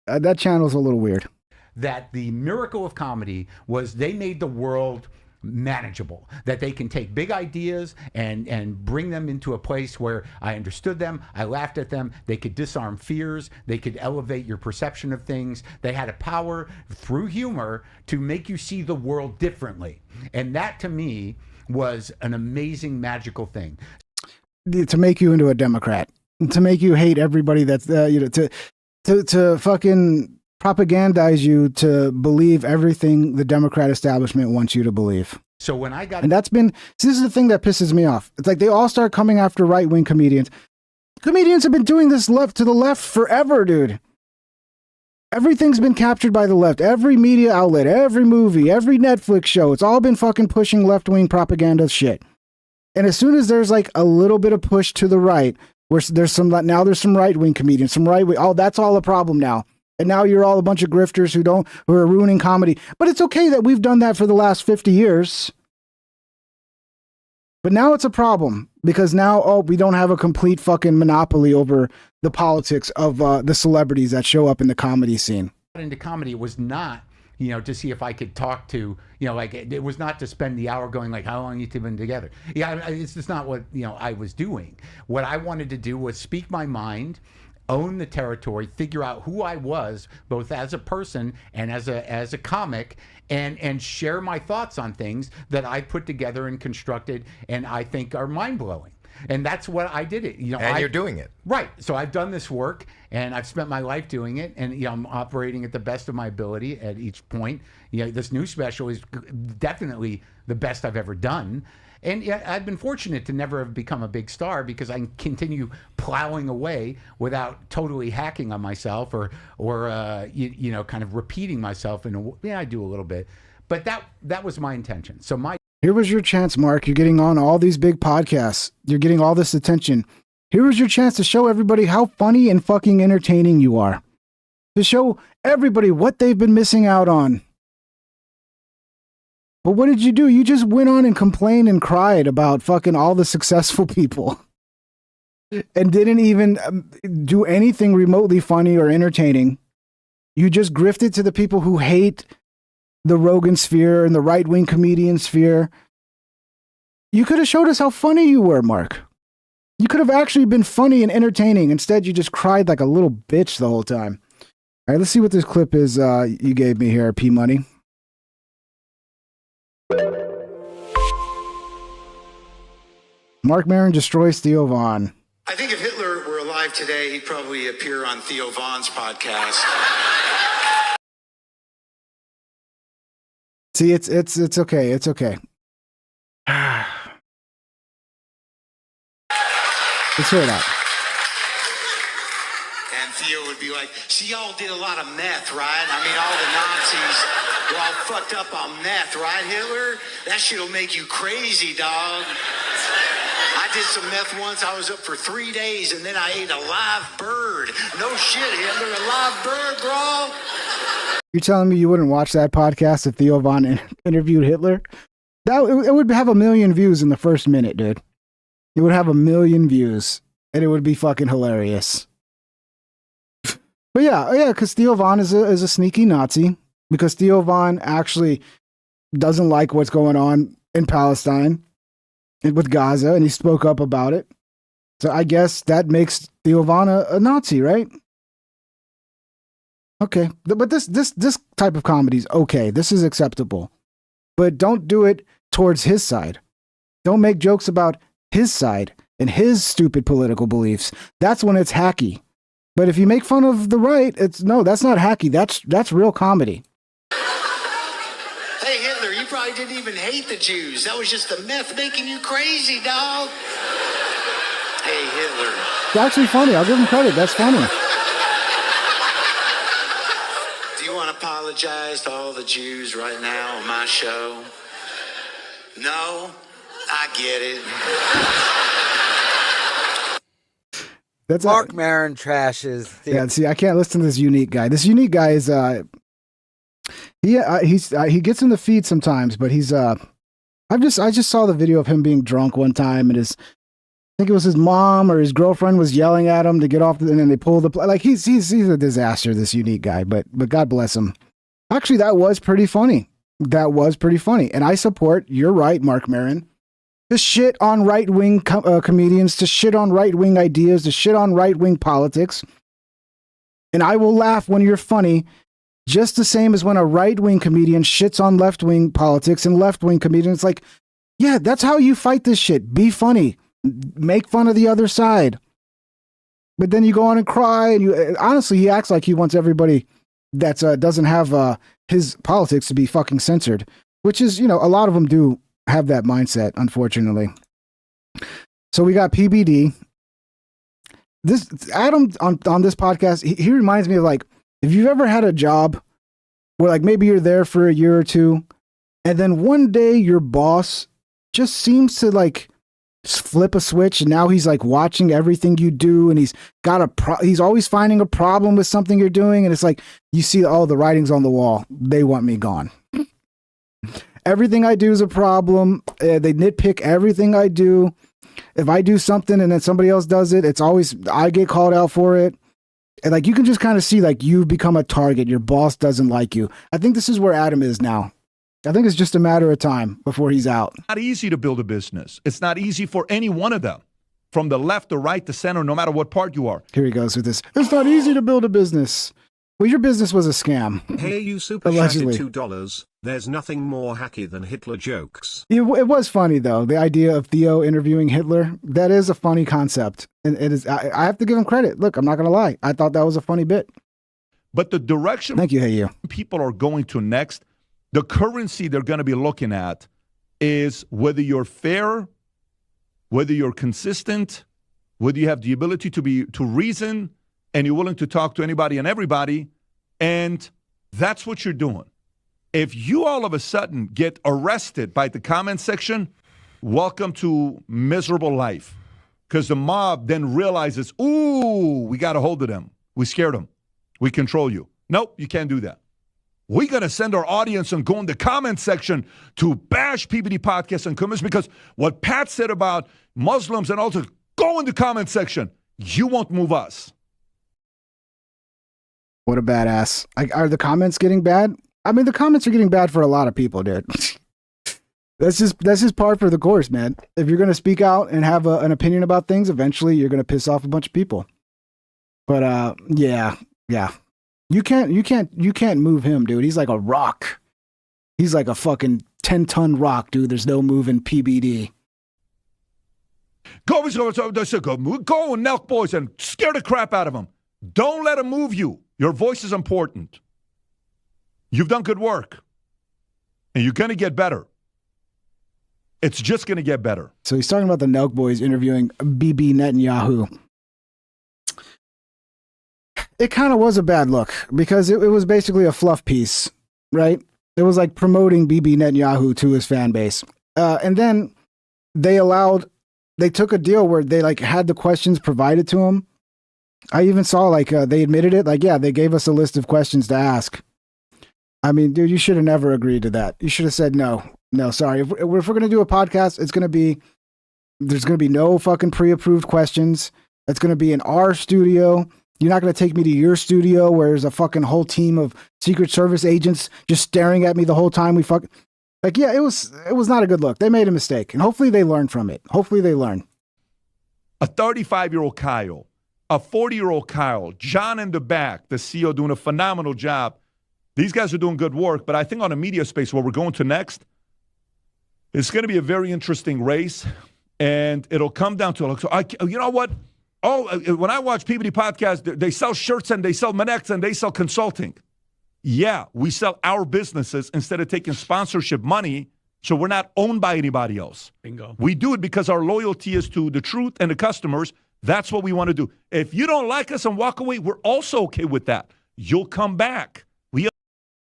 That channel's a little weird. That the miracle of comedy was they made the world manageable, that they can take big ideas and bring them into a place where I understood them, I laughed at them, they could disarm fears, they could elevate your perception of things. They had a power through humor to make you see the world differently. And that to me was an amazing, magical thing. To make you into a Democrat. To make you hate everybody that's to fucking propagandize you to believe everything the Democrat establishment wants you to believe. So when I got, and this is the thing that pisses me off. It's like they all start coming after right-wing comedians. Comedians have been doing this left to the left forever, dude. Everything's been captured by the left. Every media outlet, every movie, every Netflix show, it's all been fucking pushing left-wing propaganda shit. And as soon as there's like a little bit of push to the right, where there's some right-wing comedians, some right-wing, oh, that's all a problem now. And now you're all a bunch of grifters who are ruining comedy. But it's okay that we've done that for the last 50 years. But now it's a problem because now, we don't have a complete fucking monopoly over the politics of the celebrities that show up in the comedy scene. Into comedy was not, to see if I could talk to, like it was not to spend the hour going like, how long you two been together? Yeah, it's just not what, I was doing. What I wanted to do was speak my mind, own the territory, figure out who I was, both as a person and as a comic, and share my thoughts on things that I put together and constructed and I think are mind-blowing. And that's what I did it. And you're doing it. Right. So I've done this work and I've spent my life doing it, and I'm operating at the best of my ability at each point. This new special is definitely the best I've ever done. And I've been fortunate to never have become a big star because I can continue plowing away without totally hacking on myself or kind of repeating myself I do a little bit. But that was my intention. So here was your chance, Mark. You're getting on all these big podcasts. You're getting all this attention. Here was your chance to show everybody how funny and fucking entertaining you are. To show everybody what they've been missing out on. But what did you do? You just went on and complained and cried about fucking all the successful people. And didn't even do anything remotely funny or entertaining. You just grifted to the people who hate the Rogan sphere and the right-wing comedian sphere. You could have showed us how funny you were, Mark. You could have actually been funny and entertaining. Instead, you just cried like a little bitch the whole time. All right, let's see what this clip is you gave me here, P-Money. Mark Maron destroys Theo Von. I think if Hitler were alive today, he'd probably appear on Theo Von's podcast. See, it's okay. It's okay. Let's hear it out. And Theo would be like, see, y'all did a lot of meth, right? I mean, all the Nazis were all fucked up on meth, right, Hitler? That shit'll make you crazy, dog. I did some meth once. I was up for 3 days, and then I ate a live bird. No shit, Hitler, a live bird, bro. You're telling me you wouldn't watch that podcast if Theo Von interviewed Hitler? It would have 1 million views in the first minute, dude. It would have 1 million views, and it would be fucking hilarious. But yeah, because Theo Von is a sneaky Nazi, because Theo Von actually doesn't like what's going on in Palestine and with Gaza, and he spoke up about it. So I guess that makes Theo Von a Nazi, right? Okay, but this type of comedy is okay. This is acceptable. But don't do it towards his side. Don't make jokes about his side and his stupid political beliefs. That's when it's hacky. But if you make fun of the right, that's not hacky. That's real comedy. Hey, Hitler, you probably didn't even hate the Jews. That was just the meth making you crazy, dog. Hey, Hitler. It's actually funny. I'll give him credit. That's funny. Do you want to apologize to all the Jews right now on my show? No? I get it. That's Mark Maron trashes. Yeah, see, I can't listen to this unique guy. This unique guy is he gets in the feed sometimes, but he's I just saw the video of him being drunk one time, and I think it was his mom or his girlfriend was yelling at him to get off, and then they pull the like he's a disaster. This unique guy, but God bless him. Actually, that was pretty funny. And I support. You're right, Mark Maron. To shit on right-wing comedians, to shit on right-wing ideas, to shit on right-wing politics. And I will laugh when you're funny, just the same as when a right-wing comedian shits on left-wing politics and left-wing comedians. It's like, yeah, that's how you fight this shit. Be funny. Make fun of the other side. But then you go on and cry, and honestly, he acts like he wants everybody that doesn't have his politics to be fucking censored, which is, a lot of them do have that mindset, unfortunately. So we got PBD. This Adam on this podcast, he reminds me of like, if you've ever had a job where like maybe you're there for a year or two, and then one day your boss just seems to like flip a switch, and now he's like watching everything you do, and he's got he's always finding a problem with something you're doing, and it's like you see, oh, the writing's on the wall. They want me gone. Everything I do is a problem. They nitpick everything I do. If I do something and then somebody else does it, it's always I get called out for it. And like you can just kind of see like you've become a target. Your boss doesn't like you. I think this is where Adam is now. I think it's just a matter of time before he's out. It's not easy to build a business. It's not easy for any one of them, from the left, the right, the center, no matter what part you are. Here he goes with this. It's not easy to build a business. Well, your business was a scam. Hey, you super chatted $2. There's nothing more hacky than Hitler jokes. It was funny, though. The idea of Theo interviewing Hitler, that is a funny concept. And it is. I have to give him credit. Look, I'm not going to lie. I thought that was a funny bit. But the direction Thank you, hey you. People are going to next, the currency they're going to be looking at is whether you're fair, whether you're consistent, whether you have the ability to reason, and you're willing to talk to anybody and everybody, and that's what you're doing. If you all of a sudden get arrested by the comment section, welcome to miserable life. Because the mob then realizes, ooh, we got a hold of them. We scared them. We control you. Nope, you can't do that. We're going to send our audience and go in the comment section to bash PBD Podcast and comments, because what Pat said about Muslims and also go in the comment section. You won't move us. What a badass. Are the comments getting bad? I mean, the comments are getting bad for a lot of people, dude. That's just par for the course, man. If you're going to speak out and have an opinion about things, eventually you're going to piss off a bunch of people. But yeah. You can't move him, dude. He's like a rock. He's like a fucking 10-ton rock, dude. There's no moving PBD. Go and Nelk boys and scare the crap out of them. Don't let them move you. Your voice is important. You've done good work. And you're going to get better. It's just going to get better. So he's talking about the Nelk boys interviewing Bibi Netanyahu. It kind of was a bad look because it was basically a fluff piece, right? It was like promoting Bibi Netanyahu to his fan base. And then they took a deal where they like had the questions provided to him. I even saw like they admitted it. Like, yeah, they gave us a list of questions to ask. I mean, dude, you should have never agreed to that. You should have said no, sorry. If we're going to do a podcast, there's going to be no fucking pre-approved questions. It's going to be in our studio. You're not going to take me to your studio where there's a fucking whole team of Secret Service agents just staring at me the whole time we fuck. Like, yeah, it was not a good look. They made a mistake, and hopefully they learn from it. Hopefully they learn. A 35-year-old Kyle, a 40-year-old Kyle, John in the back, the CEO doing a phenomenal job. These guys are doing good work, but I think on a media space where we're going to next, it's going to be a very interesting race, and it'll come down to, you know what? when I watch PBD podcasts, they sell shirts and they sell Manex and they sell consulting. Yeah, we sell our businesses instead of taking sponsorship money, so we're not owned by anybody else. Bingo. We do it because our loyalty is to the truth and the customers. That's what we want to do. If you don't like us and walk away, we're also okay with that. You'll come back.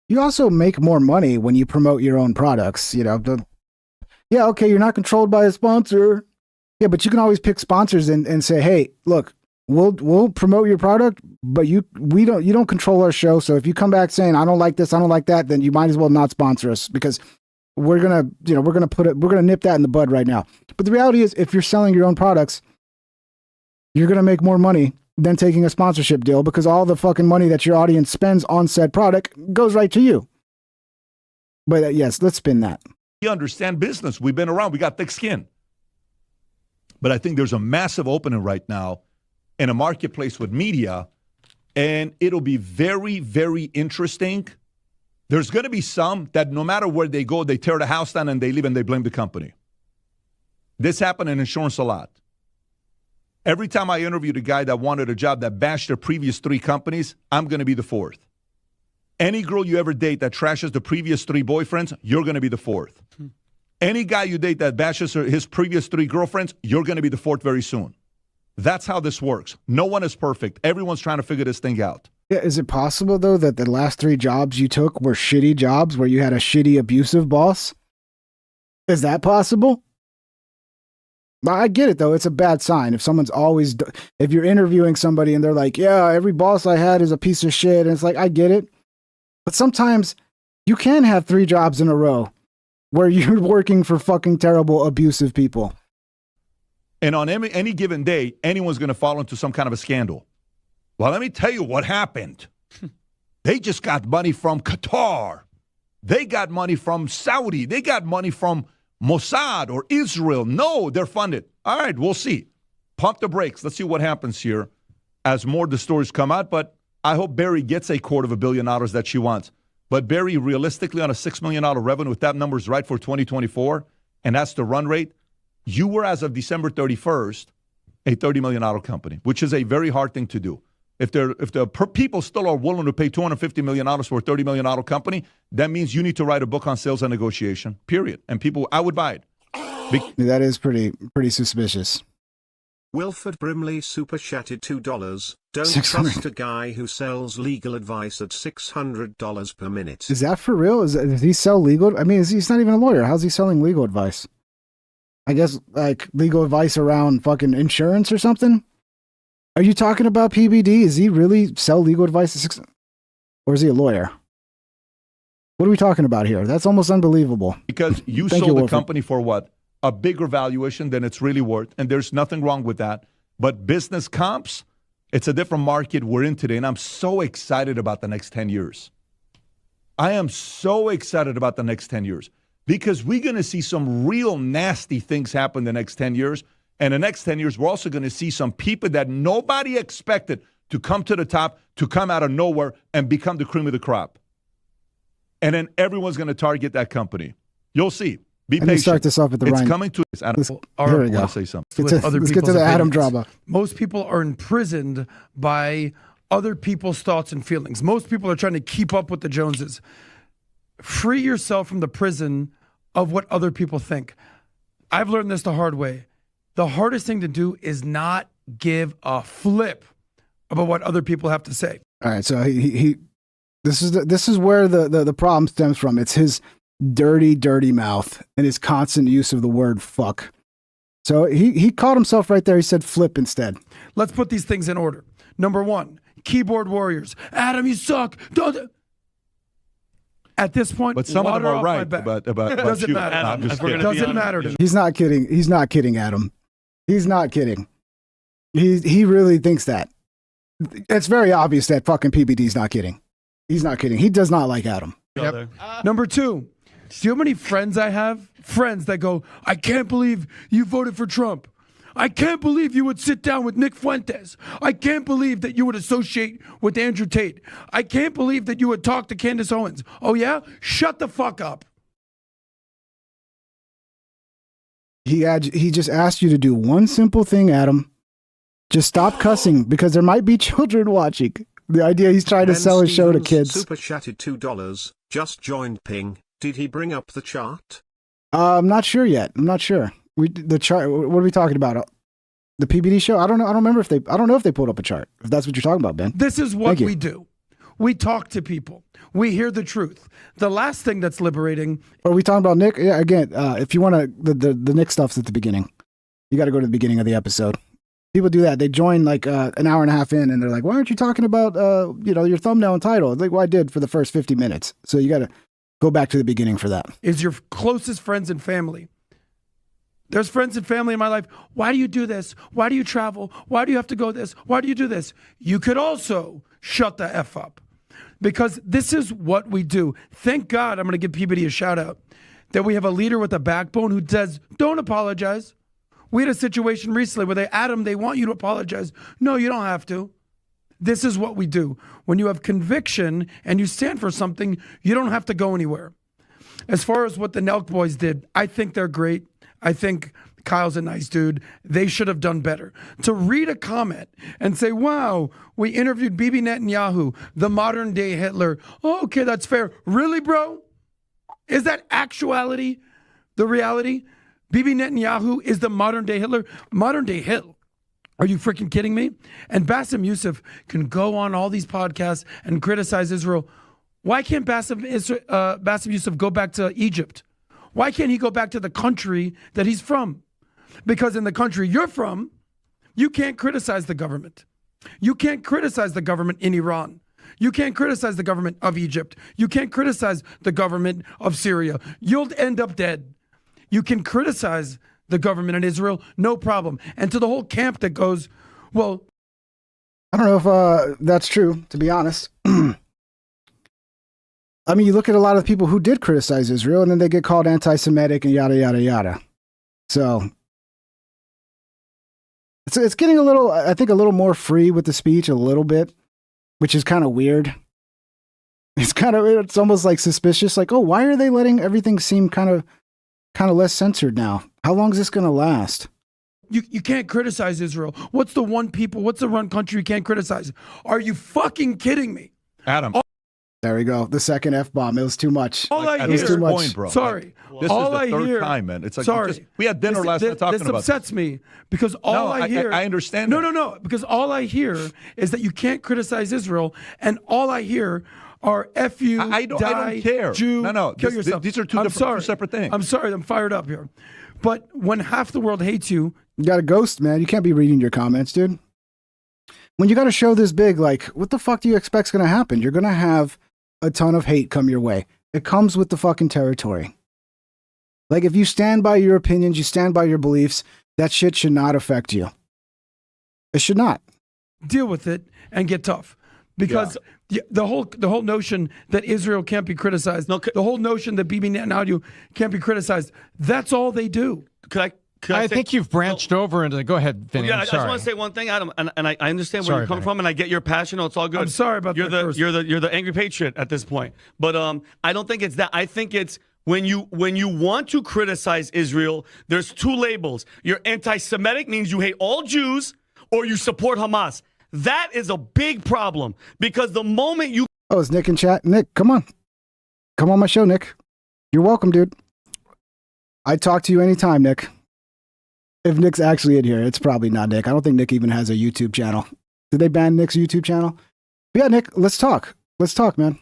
You also make more money when you promote your own products. You know, yeah, okay, you're not controlled by a sponsor. Yeah, but you can always pick sponsors and say, hey, look, we'll promote your product, but you don't control our show. So if you come back saying I don't like this, I don't like that, then you might as well not sponsor us, because we're gonna nip that in the bud right now. But the reality is, if you're selling your own products, you're gonna make more money than taking a sponsorship deal, because all the fucking money that your audience spends on said product goes right to you. But yes, let's spin that. We understand business. We've been around. We got thick skin. But I think there's a massive opening right now in a marketplace with media, and it'll be very, very interesting. There's going to be some that no matter where they go, they tear the house down and they leave and they blame the company. This happened in insurance a lot. Every time I interviewed a guy that wanted a job that bashed their previous 3 companies, I'm going to be the 4th. Any girl you ever date that trashes the previous 3 boyfriends, you're going to be the 4th. Any guy you date that bashes his previous 3 girlfriends, you're going to be the 4th very soon. That's how this works. No one is perfect. Everyone's trying to figure this thing out. Yeah, is it possible, though, that the last 3 jobs you took were shitty jobs where you had a shitty, abusive boss? Is that possible? I get it, though. It's a bad sign. If someone's always, if you're interviewing somebody and they're like, yeah, every boss I had is a piece of shit. And it's like, I get it. But sometimes you can have 3 jobs in a row where you're working for fucking terrible, abusive people. And on any given day, anyone's going to fall into some kind of a scandal. Well, let me tell you what happened. They just got money from Qatar. They got money from Saudi. They got money from Mossad or Israel. No, they're funded. All right, we'll see. Pump the brakes. Let's see what happens here as more of the stories come out. But I hope Barry gets $250 million that she wants. But Barry, realistically, on a $6 million revenue, if that number is right for 2024, and that's the run rate, you were, as of December 31st, a $30 million company, which is a very hard thing to do. If the people still are willing to pay $250 million for a $30 million company, that means you need to write a book on sales and negotiation, period. And people, I would buy it. That is pretty suspicious. Wilford Brimley super chatted $2. Don't 600. trust a guy who sells legal advice at $600 per minute. Is that for real? Does he sell legal? I mean, he's not even a lawyer. How's he selling legal advice? I guess like legal advice around fucking insurance or something? Are you talking about PBD? Is he really sell legal advice at $600? Or is he a lawyer? What are we talking about here? That's almost unbelievable. Because you sold the company for what? A bigger valuation than it's really worth. And there's nothing wrong with that. But business comps, it's a different market we're in today. And I'm so excited about the next 10 years. I am so excited about the next 10 years. Because we're going to see some real nasty things happen the next 10 years. And the next 10 years, we're also going to see some people that nobody expected to come to the top, to come out of nowhere and become the cream of the crop. And then everyone's going to target that company. You'll see. Be patient. Start this off at the It's Ryan. coming to us. Adam, Here we go. Say something. Let's get to the Adam drama. Most people are imprisoned by other people's thoughts and feelings. Most people are trying to keep up with the Joneses. Free yourself from the prison of what other people think. I've learned this the hard way. The hardest thing to do is not give a flip about what other people have to say. All right, so this is where the problem stems from. It's his dirty mouth and his constant use of the word fuck. So he caught himself right there. He said flip instead. Let's put these things in order. Number 1, keyboard warriors. Adam, you suck. Don't. At this point, but some of them are right about doesn't you. matter. Adam, doesn't matter to me. He's not kidding. He's not kidding, Adam. He's not kidding. He really thinks that. It's very obvious that fucking PBD's not kidding. He's not kidding. He does not like Adam. Yep. Number 2, do you know how many friends I have? Friends that go, I can't believe you voted for Trump. I can't believe you would sit down with Nick Fuentes. I can't believe that you would associate with Andrew Tate. I can't believe that you would talk to Candace Owens. Oh yeah? Shut the fuck up. He just asked you to do one simple thing, Adam. Just stop cussing because there might be children watching. The idea he's trying to sell his show to kids. Super chatted $2. Just joined Ping. Did he bring up the chart? I'm not sure yet. I'm not sure. The chart. What are we talking about? The PBD show? I don't know. I don't know if they pulled up a chart. If that's what you're talking about, Ben. This is what we do. We talk to people. We hear the truth. The last thing that's liberating. Are we talking about Nick? Yeah. Again, if you want to, the Nick stuff's at the beginning. You got to go to the beginning of the episode. People do that. They join like an hour and a half in, and they're like, "Why aren't you talking about your thumbnail and title?" It's like, "Well, I did for the first 50 minutes." So you got to go back to the beginning for that. Is your closest friends and family. There's friends and family in my life. Why do you do this? Why do you travel? Why do you have to go this? Why do you do this? You could also shut the F up, because this is what we do. Thank God, I'm going to give Peabody a shout out, that we have a leader with a backbone who says, don't apologize. We had a situation recently where they want you to apologize. No, you don't have to. This is what we do. When you have conviction and you stand for something, you don't have to go anywhere. As far as what the Nelk boys did, I think they're great. I think Kyle's a nice dude. They should have done better. To read a comment and say, wow, we interviewed Bibi Netanyahu, the modern day Hitler. Oh, okay, that's fair. Really, bro? Is that actuality the reality? Bibi Netanyahu is the modern day Hitler? Modern day Hitler. Are you freaking kidding me? And Bassem Youssef can go on all these podcasts and criticize Israel. Why can't Bassem Youssef go back to Egypt? Why can't he go back to the country that he's from? Because in the country you're from, you can't criticize the government. You can't criticize the government in Iran. You can't criticize the government of Egypt. You can't criticize the government of Syria. You'll end up dead. You can criticize the government in Israel, no problem. And to the whole camp that goes, well, I don't know if that's true, to be honest. I mean, you look at a lot of people who did criticize Israel, and then they get called anti-Semitic and yada, yada, yada. So it's getting a little, I think, a little more free with the speech a little bit, which is kind of weird. It's almost like suspicious. Like, oh, why are they letting everything seem kind of less censored now? How long is this going to last? You can't criticize Israel. What's the one country you can't criticize? Are you fucking kidding me? Adam. There we go. The second F-bomb. It was too much. All I hear, it was too much. Point, bro. Sorry. This all is the I third hear, time, man. It's like sorry. We had dinner last night talking about this. This upsets me because all I hear. I understand. No. Because all I hear is that you can't criticize Israel, and all I hear are F you, I don't care. Jew, no. kill yourself. These are two separate things. I'm sorry. I'm fired up here. But when half the world hates you. You got a ghost, man. You can't be reading your comments, dude. When you got a show this big, like, what the fuck do you expect's going to happen? You're going to have a ton of hate come your way. It comes with the fucking territory. Like, if you stand by your opinions, you stand by your beliefs, that shit should not affect you. It should not. Deal with it and get tough. Because the whole notion that Israel can't be criticized, the whole notion that Bibi Netanyahu can't be criticized, that's all they do. I think you've branched over into. Go ahead, Vinny. Well, I just want to say one thing, Adam, and I understand where you're coming from, and I get your passion. It's all good. I'm sorry about that. You're the angry patriot at this point, but I don't think it's that. I think it's when you want to criticize Israel, there's two labels. You're anti-Semitic, means you hate all Jews, or you support Hamas. That is a big problem because the moment you. Oh, it's Nick in chat. Nick, come on my show, Nick. You're welcome, dude. I'd talk to you anytime, Nick. If Nick's actually in here, it's probably not Nick. I don't think Nick even has a YouTube channel. Did they ban Nick's YouTube channel? But yeah, Nick, let's talk. Let's talk, man.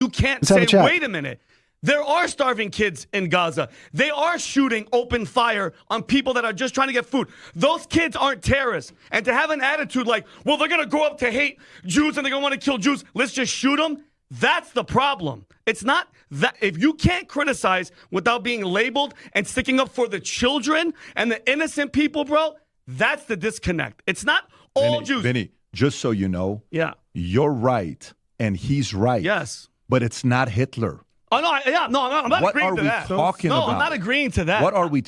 You can't say, wait a minute. There are starving kids in Gaza. They are shooting open fire on people that are just trying to get food. Those kids aren't terrorists. And to have an attitude like, well, they're going to grow up to hate Jews and they're going to want to kill Jews. Let's just shoot them. That's the problem. It's not that if you can't criticize without being labeled and sticking up for the children and the innocent people, bro, that's the disconnect. It's not all Jews. Vinny, just so you know, yeah, you're right and he's right. Yes. But it's not Hitler. Oh, no, I'm not agreeing to that. What are we talking about? No, I'm not agreeing to that. What are we?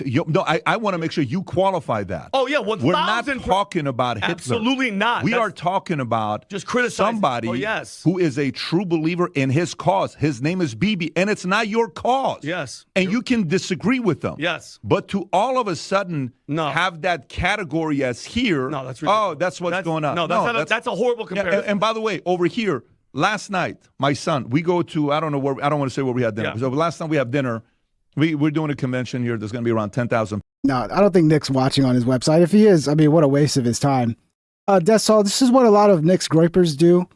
I want to make sure you qualify that. Oh, yeah, 1,000%. We're not talking about Hitler. Absolutely not. We are talking about just criticizing somebody who is a true believer in his cause. His name is Bibi, and it's not your cause. Yes. And you can disagree with them. Yes. But to all of a sudden have that category as here, no, that's ridiculous. Oh, that's what's going on. No, that's a horrible comparison. And by the way, over here, last night, my son, we go to, I don't want to say where we had dinner. So last time we have dinner, we're doing a convention here. There's going to be around 10,000. No, I don't think Nick's watching on his website. If he is, I mean, what a waste of his time. Desol, this is what a lot of Nick's groypers do.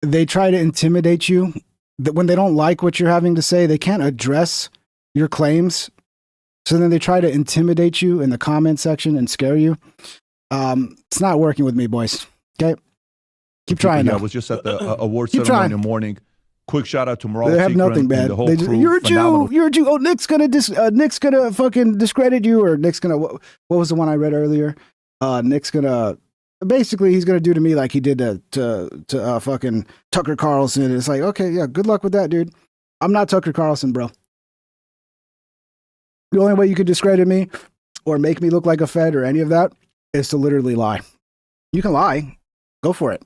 They try to intimidate you. That when they don't like what you're having to say, they can't address your claims. So then they try to intimidate you in the comment section and scare you. It's not working with me, boys. Okay? Keep trying. I was just at the award ceremony in the morning. Quick shout out to Moral. They have nothing bad. The whole crew, you're a phenomenal. Jew. You're a Jew. Oh, Nick's gonna fucking discredit you, or Nick's gonna. What was the one I read earlier? Nick's gonna. Basically, he's gonna do to me like he did to fucking Tucker Carlson. It's like, okay, yeah, good luck with that, dude. I'm not Tucker Carlson, bro. The only way you could discredit me or make me look like a Fed or any of that is to literally lie. You can lie. Go for it.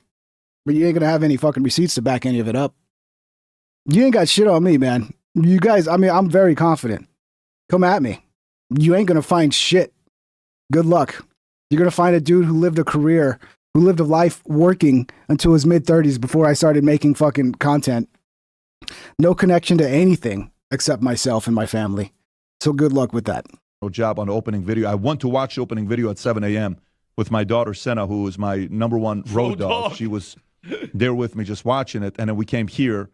But you ain't gonna have any fucking receipts to back any of it up. You ain't got shit on me, man. You guys, I mean, I'm very confident. Come at me. You ain't gonna find shit. Good luck. You're gonna find a dude who lived a career, who lived a life working until his mid-30s before I started making fucking content. No connection to anything except myself and my family. So good luck with that. Job on the opening video. I went to watch the opening video at 7 a.m. with my daughter, Senna, who is my number one road dog. She was there with me just watching it. And then we came here.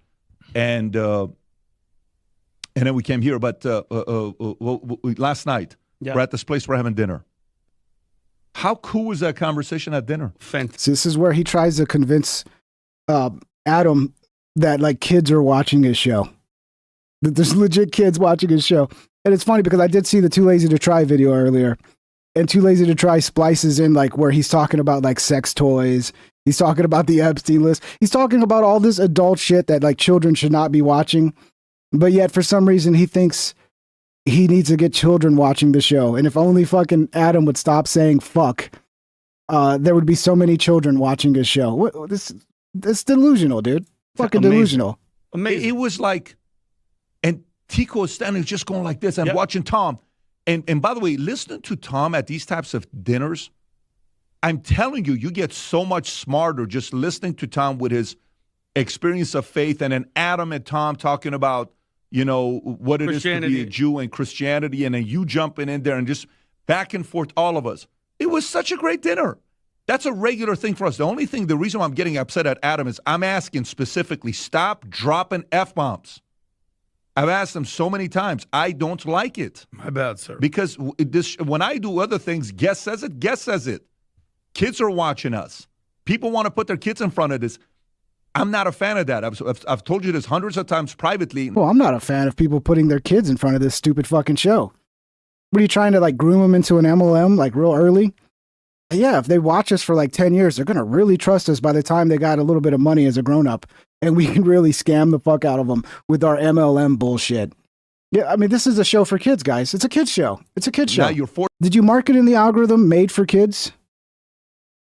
And then we came here. But last night, we're at this place, we're having dinner. How cool was that conversation at dinner? So this is where he tries to convince Adam that, like, kids are watching his show. That there's legit kids watching his show. And it's funny because I did see the Too Lazy to Try video earlier. And Too Lazy to Try splices in, like, where he's talking about, like, sex toys. He's talking about the Epstein list. He's talking about all this adult shit that, like, children should not be watching. But yet, for some reason, he thinks he needs to get children watching the show. And if only fucking Adam would stop saying fuck, there would be so many children watching his show. This delusional, dude. Fucking delusional. Amazing. It was like, and Tico is standing just going like this and watching Tom. And by the way, listening to Tom at these types of dinners, I'm telling you, you get so much smarter just listening to Tom with his experience of faith, and then Adam and Tom talking about, you know, what it is to be a Jew and Christianity, and then you jumping in there and just back and forth, all of us. It was such a great dinner. That's a regular thing for us. The reason why I'm getting upset at Adam is I'm asking specifically, stop dropping F-bombs. I've asked them so many times. I don't like it. My bad, sir. Because when I do other things, guest says it. Kids are watching us. People want to put their kids in front of this. I'm not a fan of that. I've told you this hundreds of times privately. Well, I'm not a fan of people putting their kids in front of this stupid fucking show. What are you trying to, like, groom them into an MLM, like, real early? Yeah, if they watch us for like 10 years, they're going to really trust us by the time they got a little bit of money as a grown-up, and we can really scam the fuck out of them with our MLM bullshit. Yeah, I mean, this is a show for kids, guys. It's a kids show. It's a kids show. Did you market in the algorithm made for kids?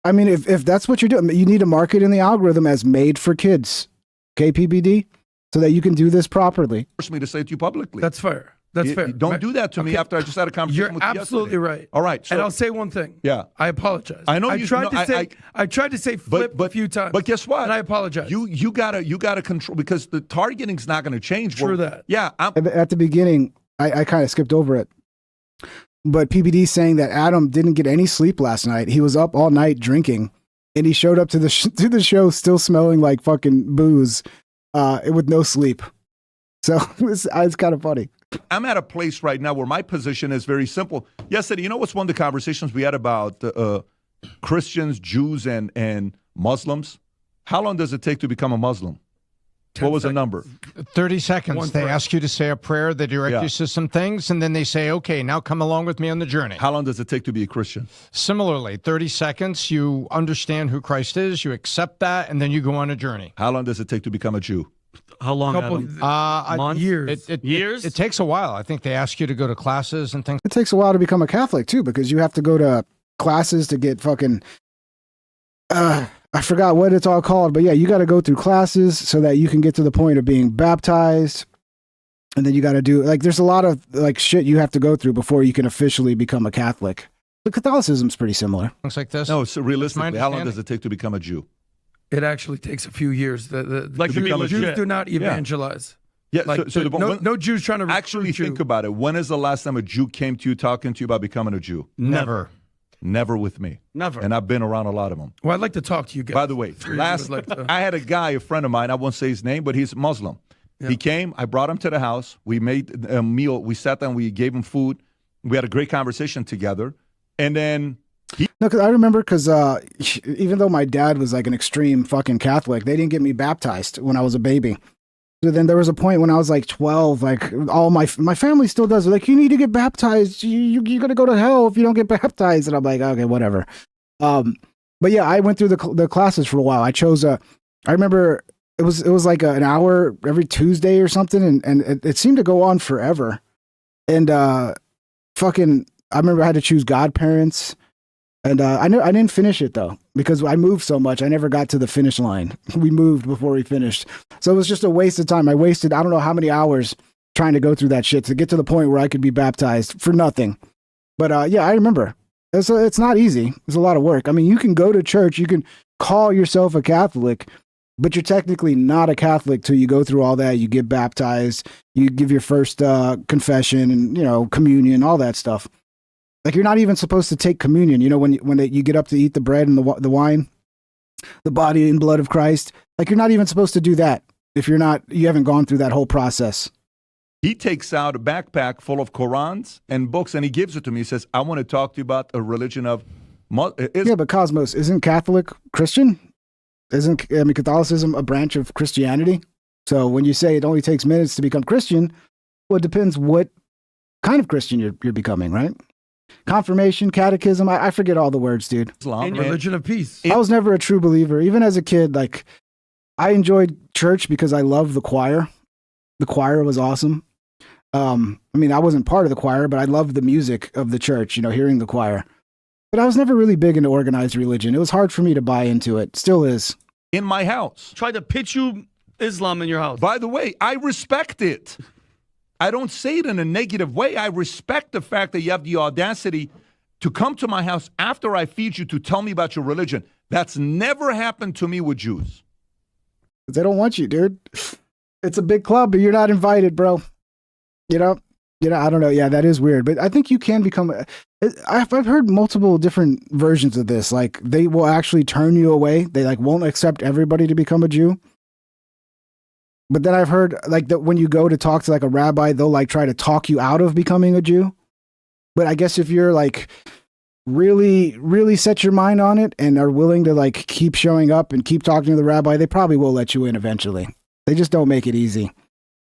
I mean, if that's what you're doing, you need to market in the algorithm as made for kids, okay, PBD, so that you can do this properly. Force me to say it to you publicly. That's fair. That's fair. Don't do that to me after I just had a conversation with you. You're absolutely right. All right. And I'll say one thing. Yeah. I apologize. I know I tried to say flip a few times. But guess what? And I apologize. You gotta control, because the targeting's not gonna change. True that. Yeah. At the beginning, I kind of skipped over it. But PBD saying that Adam didn't get any sleep last night. He was up all night drinking, and he showed up to the show still smelling like fucking booze, with no sleep. So it's kind of funny. I'm at a place right now where my position is very simple. Yesterday, you know what's one of the conversations we had about Christians, Jews, and Muslims? How long does it take to become a Muslim? What was the number? 30 seconds. They ask you to say a prayer. They direct you to some things, and then they say, okay, now come along with me on the journey. How long does it take to be a Christian? Similarly, 30 seconds, you understand who Christ is, you accept that, and then you go on a journey. How long does it take to become a Jew? How long? Couple years. Years? It takes a while. I think they ask you to go to classes and things. It takes a while to become a Catholic too, because you have to go to classes to get fucking. I forgot what it's all called, but yeah, you got to go through classes so that you can get to the point of being baptized. And then you got to do, like, there's a lot of, like, shit you have to go through before you can officially become a Catholic. But Catholicism's pretty similar. Things like this? No, so realistically, how long does it take to become a Jew? It actually takes a few years. Like to become a Jews Jew. do not evangelize. Yeah, like, no Jews trying to actually think about it. When is the last time a Jew came to you talking to you about becoming a Jew? Never. Never with me. Never. And I've been around a lot of them. Well, I'd like to talk to you guys. By the way, I had a guy, a friend of mine, I won't say his name, but he's Muslim. Yeah. He came, I brought him to the house. We made a meal. We sat down, we gave him food. We had a great conversation together. And then No, cause I remember because even though my dad was like an extreme fucking Catholic, they didn't get me baptized when I was a baby. So then there was a point when I was like 12, like all my family still does. They're like, you need to get baptized. You're going to go to hell if you don't get baptized. And I'm like, okay, whatever. But yeah, I went through the classes for a while. I chose I remember it was like an hour every Tuesday or something. And it seemed to go on forever. And I remember I had to choose godparents. And I didn't finish it though, because I moved so much. I never got to the finish line. We moved before we finished. So it was just a waste of time. I wasted, I don't know how many hours trying to go through that shit to get to the point where I could be baptized for nothing. But yeah, I remember. It's not easy. It's a lot of work. I mean, you can go to church, you can call yourself a Catholic, but you're technically not a Catholic till you go through all that. You get baptized, you give your first confession and, communion, all that stuff. Like, you're not even supposed to take communion, when you get up to eat the bread and the wine, the body and blood of Christ. Like, you're not even supposed to do that if you haven't gone through that whole process. He takes out a backpack full of Qurans and books, and he gives it to me. He says, I want to talk to you about a religion of... Yeah, but Cosmos, isn't Catholic Christian? Catholicism a branch of Christianity? So when you say it only takes minutes to become Christian, well, it depends what kind of Christian you're becoming, right? Confirmation, catechism, I forget all the words, dude. Islam, religion of peace. I was never a true believer. Even as a kid, like, I enjoyed church because I loved the choir. The choir was awesome. I wasn't part of the choir, but I loved the music of the church, hearing the choir. But I was never really big into organized religion. It was hard for me to buy into it. Still is. In my house. Tried to pitch you Islam in your house. By the way, I respect it. I don't say it in a negative way. I respect the fact that you have the audacity to come to my house after I feed you to tell me about your religion. That's never happened to me with Jews. They don't want you, dude. It's a big club, but you're not invited, bro. I don't know. Yeah, that is weird. But I think you can become... I've heard multiple different versions of this. Like, they will actually turn you away. They won't accept everybody to become a Jew. But then I've heard that when you go to talk to a rabbi, they'll try to talk you out of becoming a Jew. But I guess if you're really, really set your mind on it and are willing to keep showing up and keep talking to the rabbi, they probably will let you in eventually. They just don't make it easy.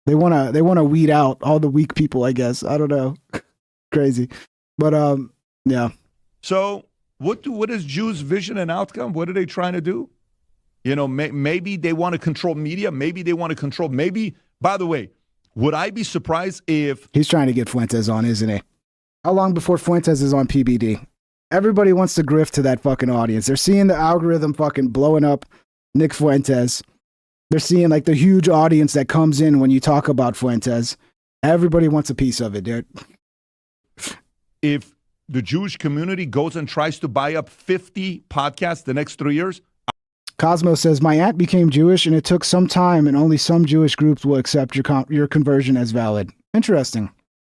They wanna weed out all the weak people, I guess. I don't know. Crazy. But yeah. So what is Jews' vision and outcome? What are they trying to do? Maybe they want to control media. Maybe they want to control. By the way, would I be surprised if... He's trying to get Fuentes on, isn't he? How long before Fuentes is on PBD? Everybody wants to grift to that fucking audience. They're seeing the algorithm fucking blowing up Nick Fuentes. They're seeing the huge audience that comes in when you talk about Fuentes. Everybody wants a piece of it, dude. If the Jewish community goes and tries to buy up 50 podcasts the next 3 years... Cosmo says, my aunt became Jewish and it took some time and only some Jewish groups will accept your conversion as valid. Interesting.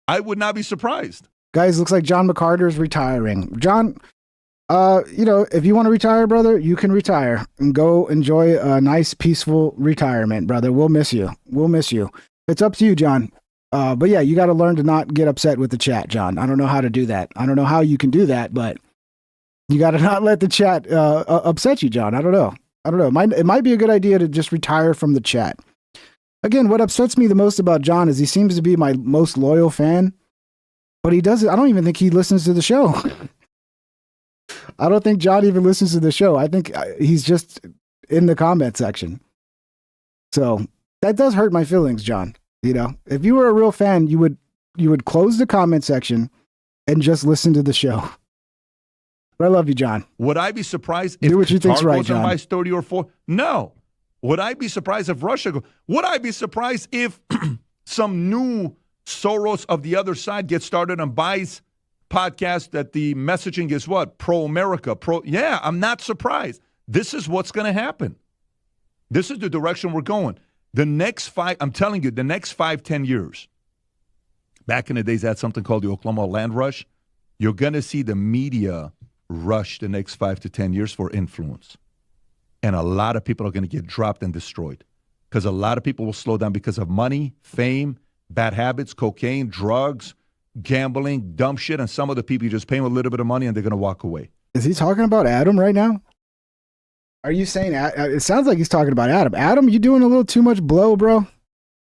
I would not be surprised. Guys, looks like John McCarter is retiring. John, if you want to retire, brother, you can retire and go enjoy a nice, peaceful retirement, brother. We'll miss you. It's up to you, John. But yeah, you got to learn to not get upset with the chat, John. I don't know how to do that. I don't know how you can do that, but you got to not let the chat upset you, John. I don't know. It might be a good idea to just retire from the chat. Again, what upsets me the most about John is he seems to be my most loyal fan, but I don't even think he listens to the show. I don't think John even listens to the show. I think he's just in the comment section. So that does hurt my feelings, John. You know, if you were a real fan, you would close the comment section and just listen to the show. But I love you, John. Would I be surprised if do what you think's Qatar right, goes John? on buys 30 or 40? No. Would I be surprised if Russia goes? Would I be surprised if some new Soros of the other side gets started and buys podcasts that the messaging is what? Pro-America. Yeah, I'm not surprised. This is what's going to happen. This is the direction we're going. The next I'm telling you, the next 5-10 years, back in the days, they had something called the Oklahoma Land Rush. You're going to see the media rush the next 5 to 10 years for influence. And a lot of people are going to get dropped and destroyed because a lot of people will slow down because of money, fame, bad habits, cocaine, drugs, gambling, dumb shit. And some of the people, you just pay them a little bit of money and they're going to walk away. Is he talking about Adam right now? Are you saying it sounds like he's talking about Adam? Adam, you doing a little too much blow, bro?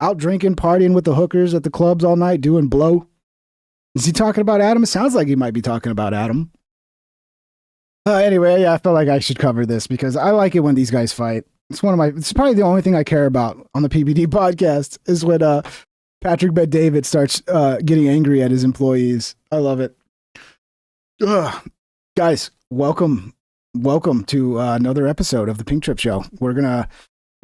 Out drinking, partying with the hookers at the clubs all night, doing blow? Is he talking about Adam? It sounds like he might be talking about Adam. Anyway, yeah, I felt like I should cover this because I like it when these guys fight. It's probably the only thing I care about on the PBD podcast is when Patrick Bet-David starts getting angry at his employees. I love it. Guys, welcome to another episode of the Pink Trip Show. We're gonna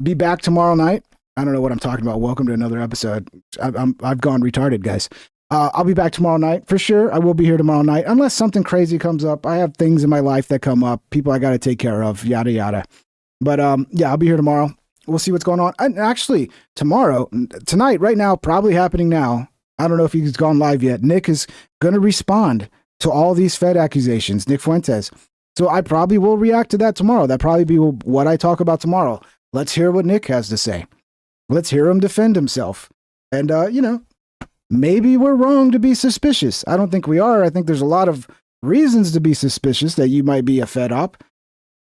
be back tomorrow night. I don't know what I'm talking about. Welcome to another episode. I've gone retarded, guys. I'll be back tomorrow night for sure. I will be here tomorrow night unless something crazy comes up. I have things in my life that come up, people I got to take care of, yada yada. But yeah, I'll be here tomorrow. We'll see what's going on. And actually, tonight, right now, probably happening now. I don't know if he's gone live yet. Nick is going to respond to all these Fed accusations, Nick Fuentes. So I probably will react to that tomorrow. That'll probably be what I talk about tomorrow. Let's hear what Nick has to say. Let's hear him defend himself. And, maybe we're wrong to be suspicious. I don't think we are. I think there's a lot of reasons to be suspicious that you might be a Fed op.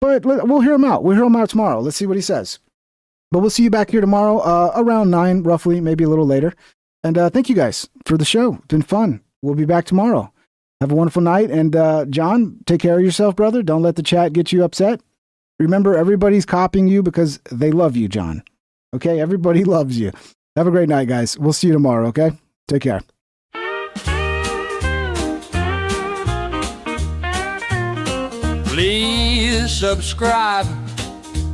But we'll hear him out. We'll hear him out tomorrow. Let's see what he says. But we'll see you back here tomorrow around 9, roughly, maybe a little later. And thank you guys for the show. It's been fun. We'll be back tomorrow. Have a wonderful night. And John, take care of yourself, brother. Don't let the chat get you upset. Remember, everybody's copying you because they love you, John. Okay? Everybody loves you. Have a great night, guys. We'll see you tomorrow, okay? Take care. Please subscribe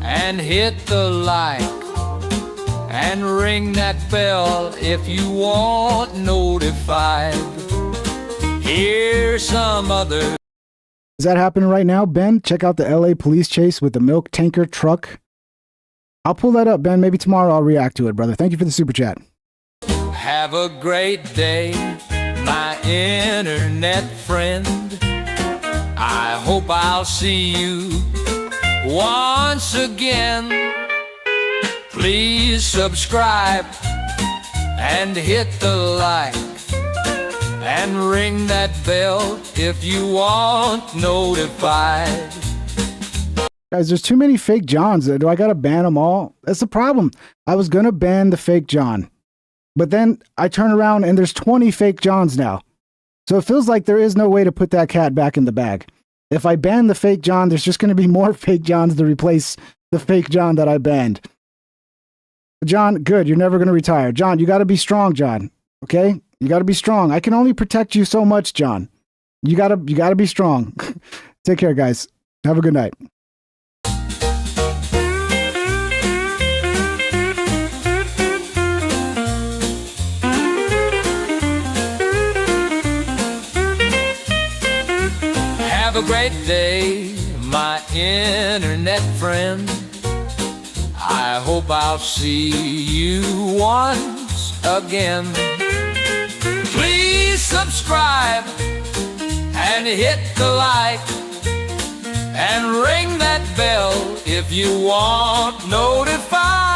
and hit the like and ring that bell if you want notified. Here's some other. Is that happening right now, Ben? Check out the LA police chase with the milk tanker truck. I'll pull that up, Ben. Maybe tomorrow I'll react to it, brother. Thank you for the super chat. Have a great day, my internet friend. I hope I'll see you once again. Please subscribe and hit the like and ring that bell if you want notified. Guys, there's too many fake Johns. Do I gotta ban them all? That's the problem. I was gonna ban the fake John. But then I turn around and there's 20 fake Johns now. So it feels like there is no way to put that cat back in the bag. If I ban the fake John, there's just going to be more fake Johns to replace the fake John that I banned. John, good. You're never going to retire. John, you got to be strong, John. Okay? You got to be strong. I can only protect you so much, John. You got to be strong. Take care, guys. Have a good night. Have a great day, my internet friend. I hope I'll see you once again. Please subscribe and hit the like and ring that bell if you want notified.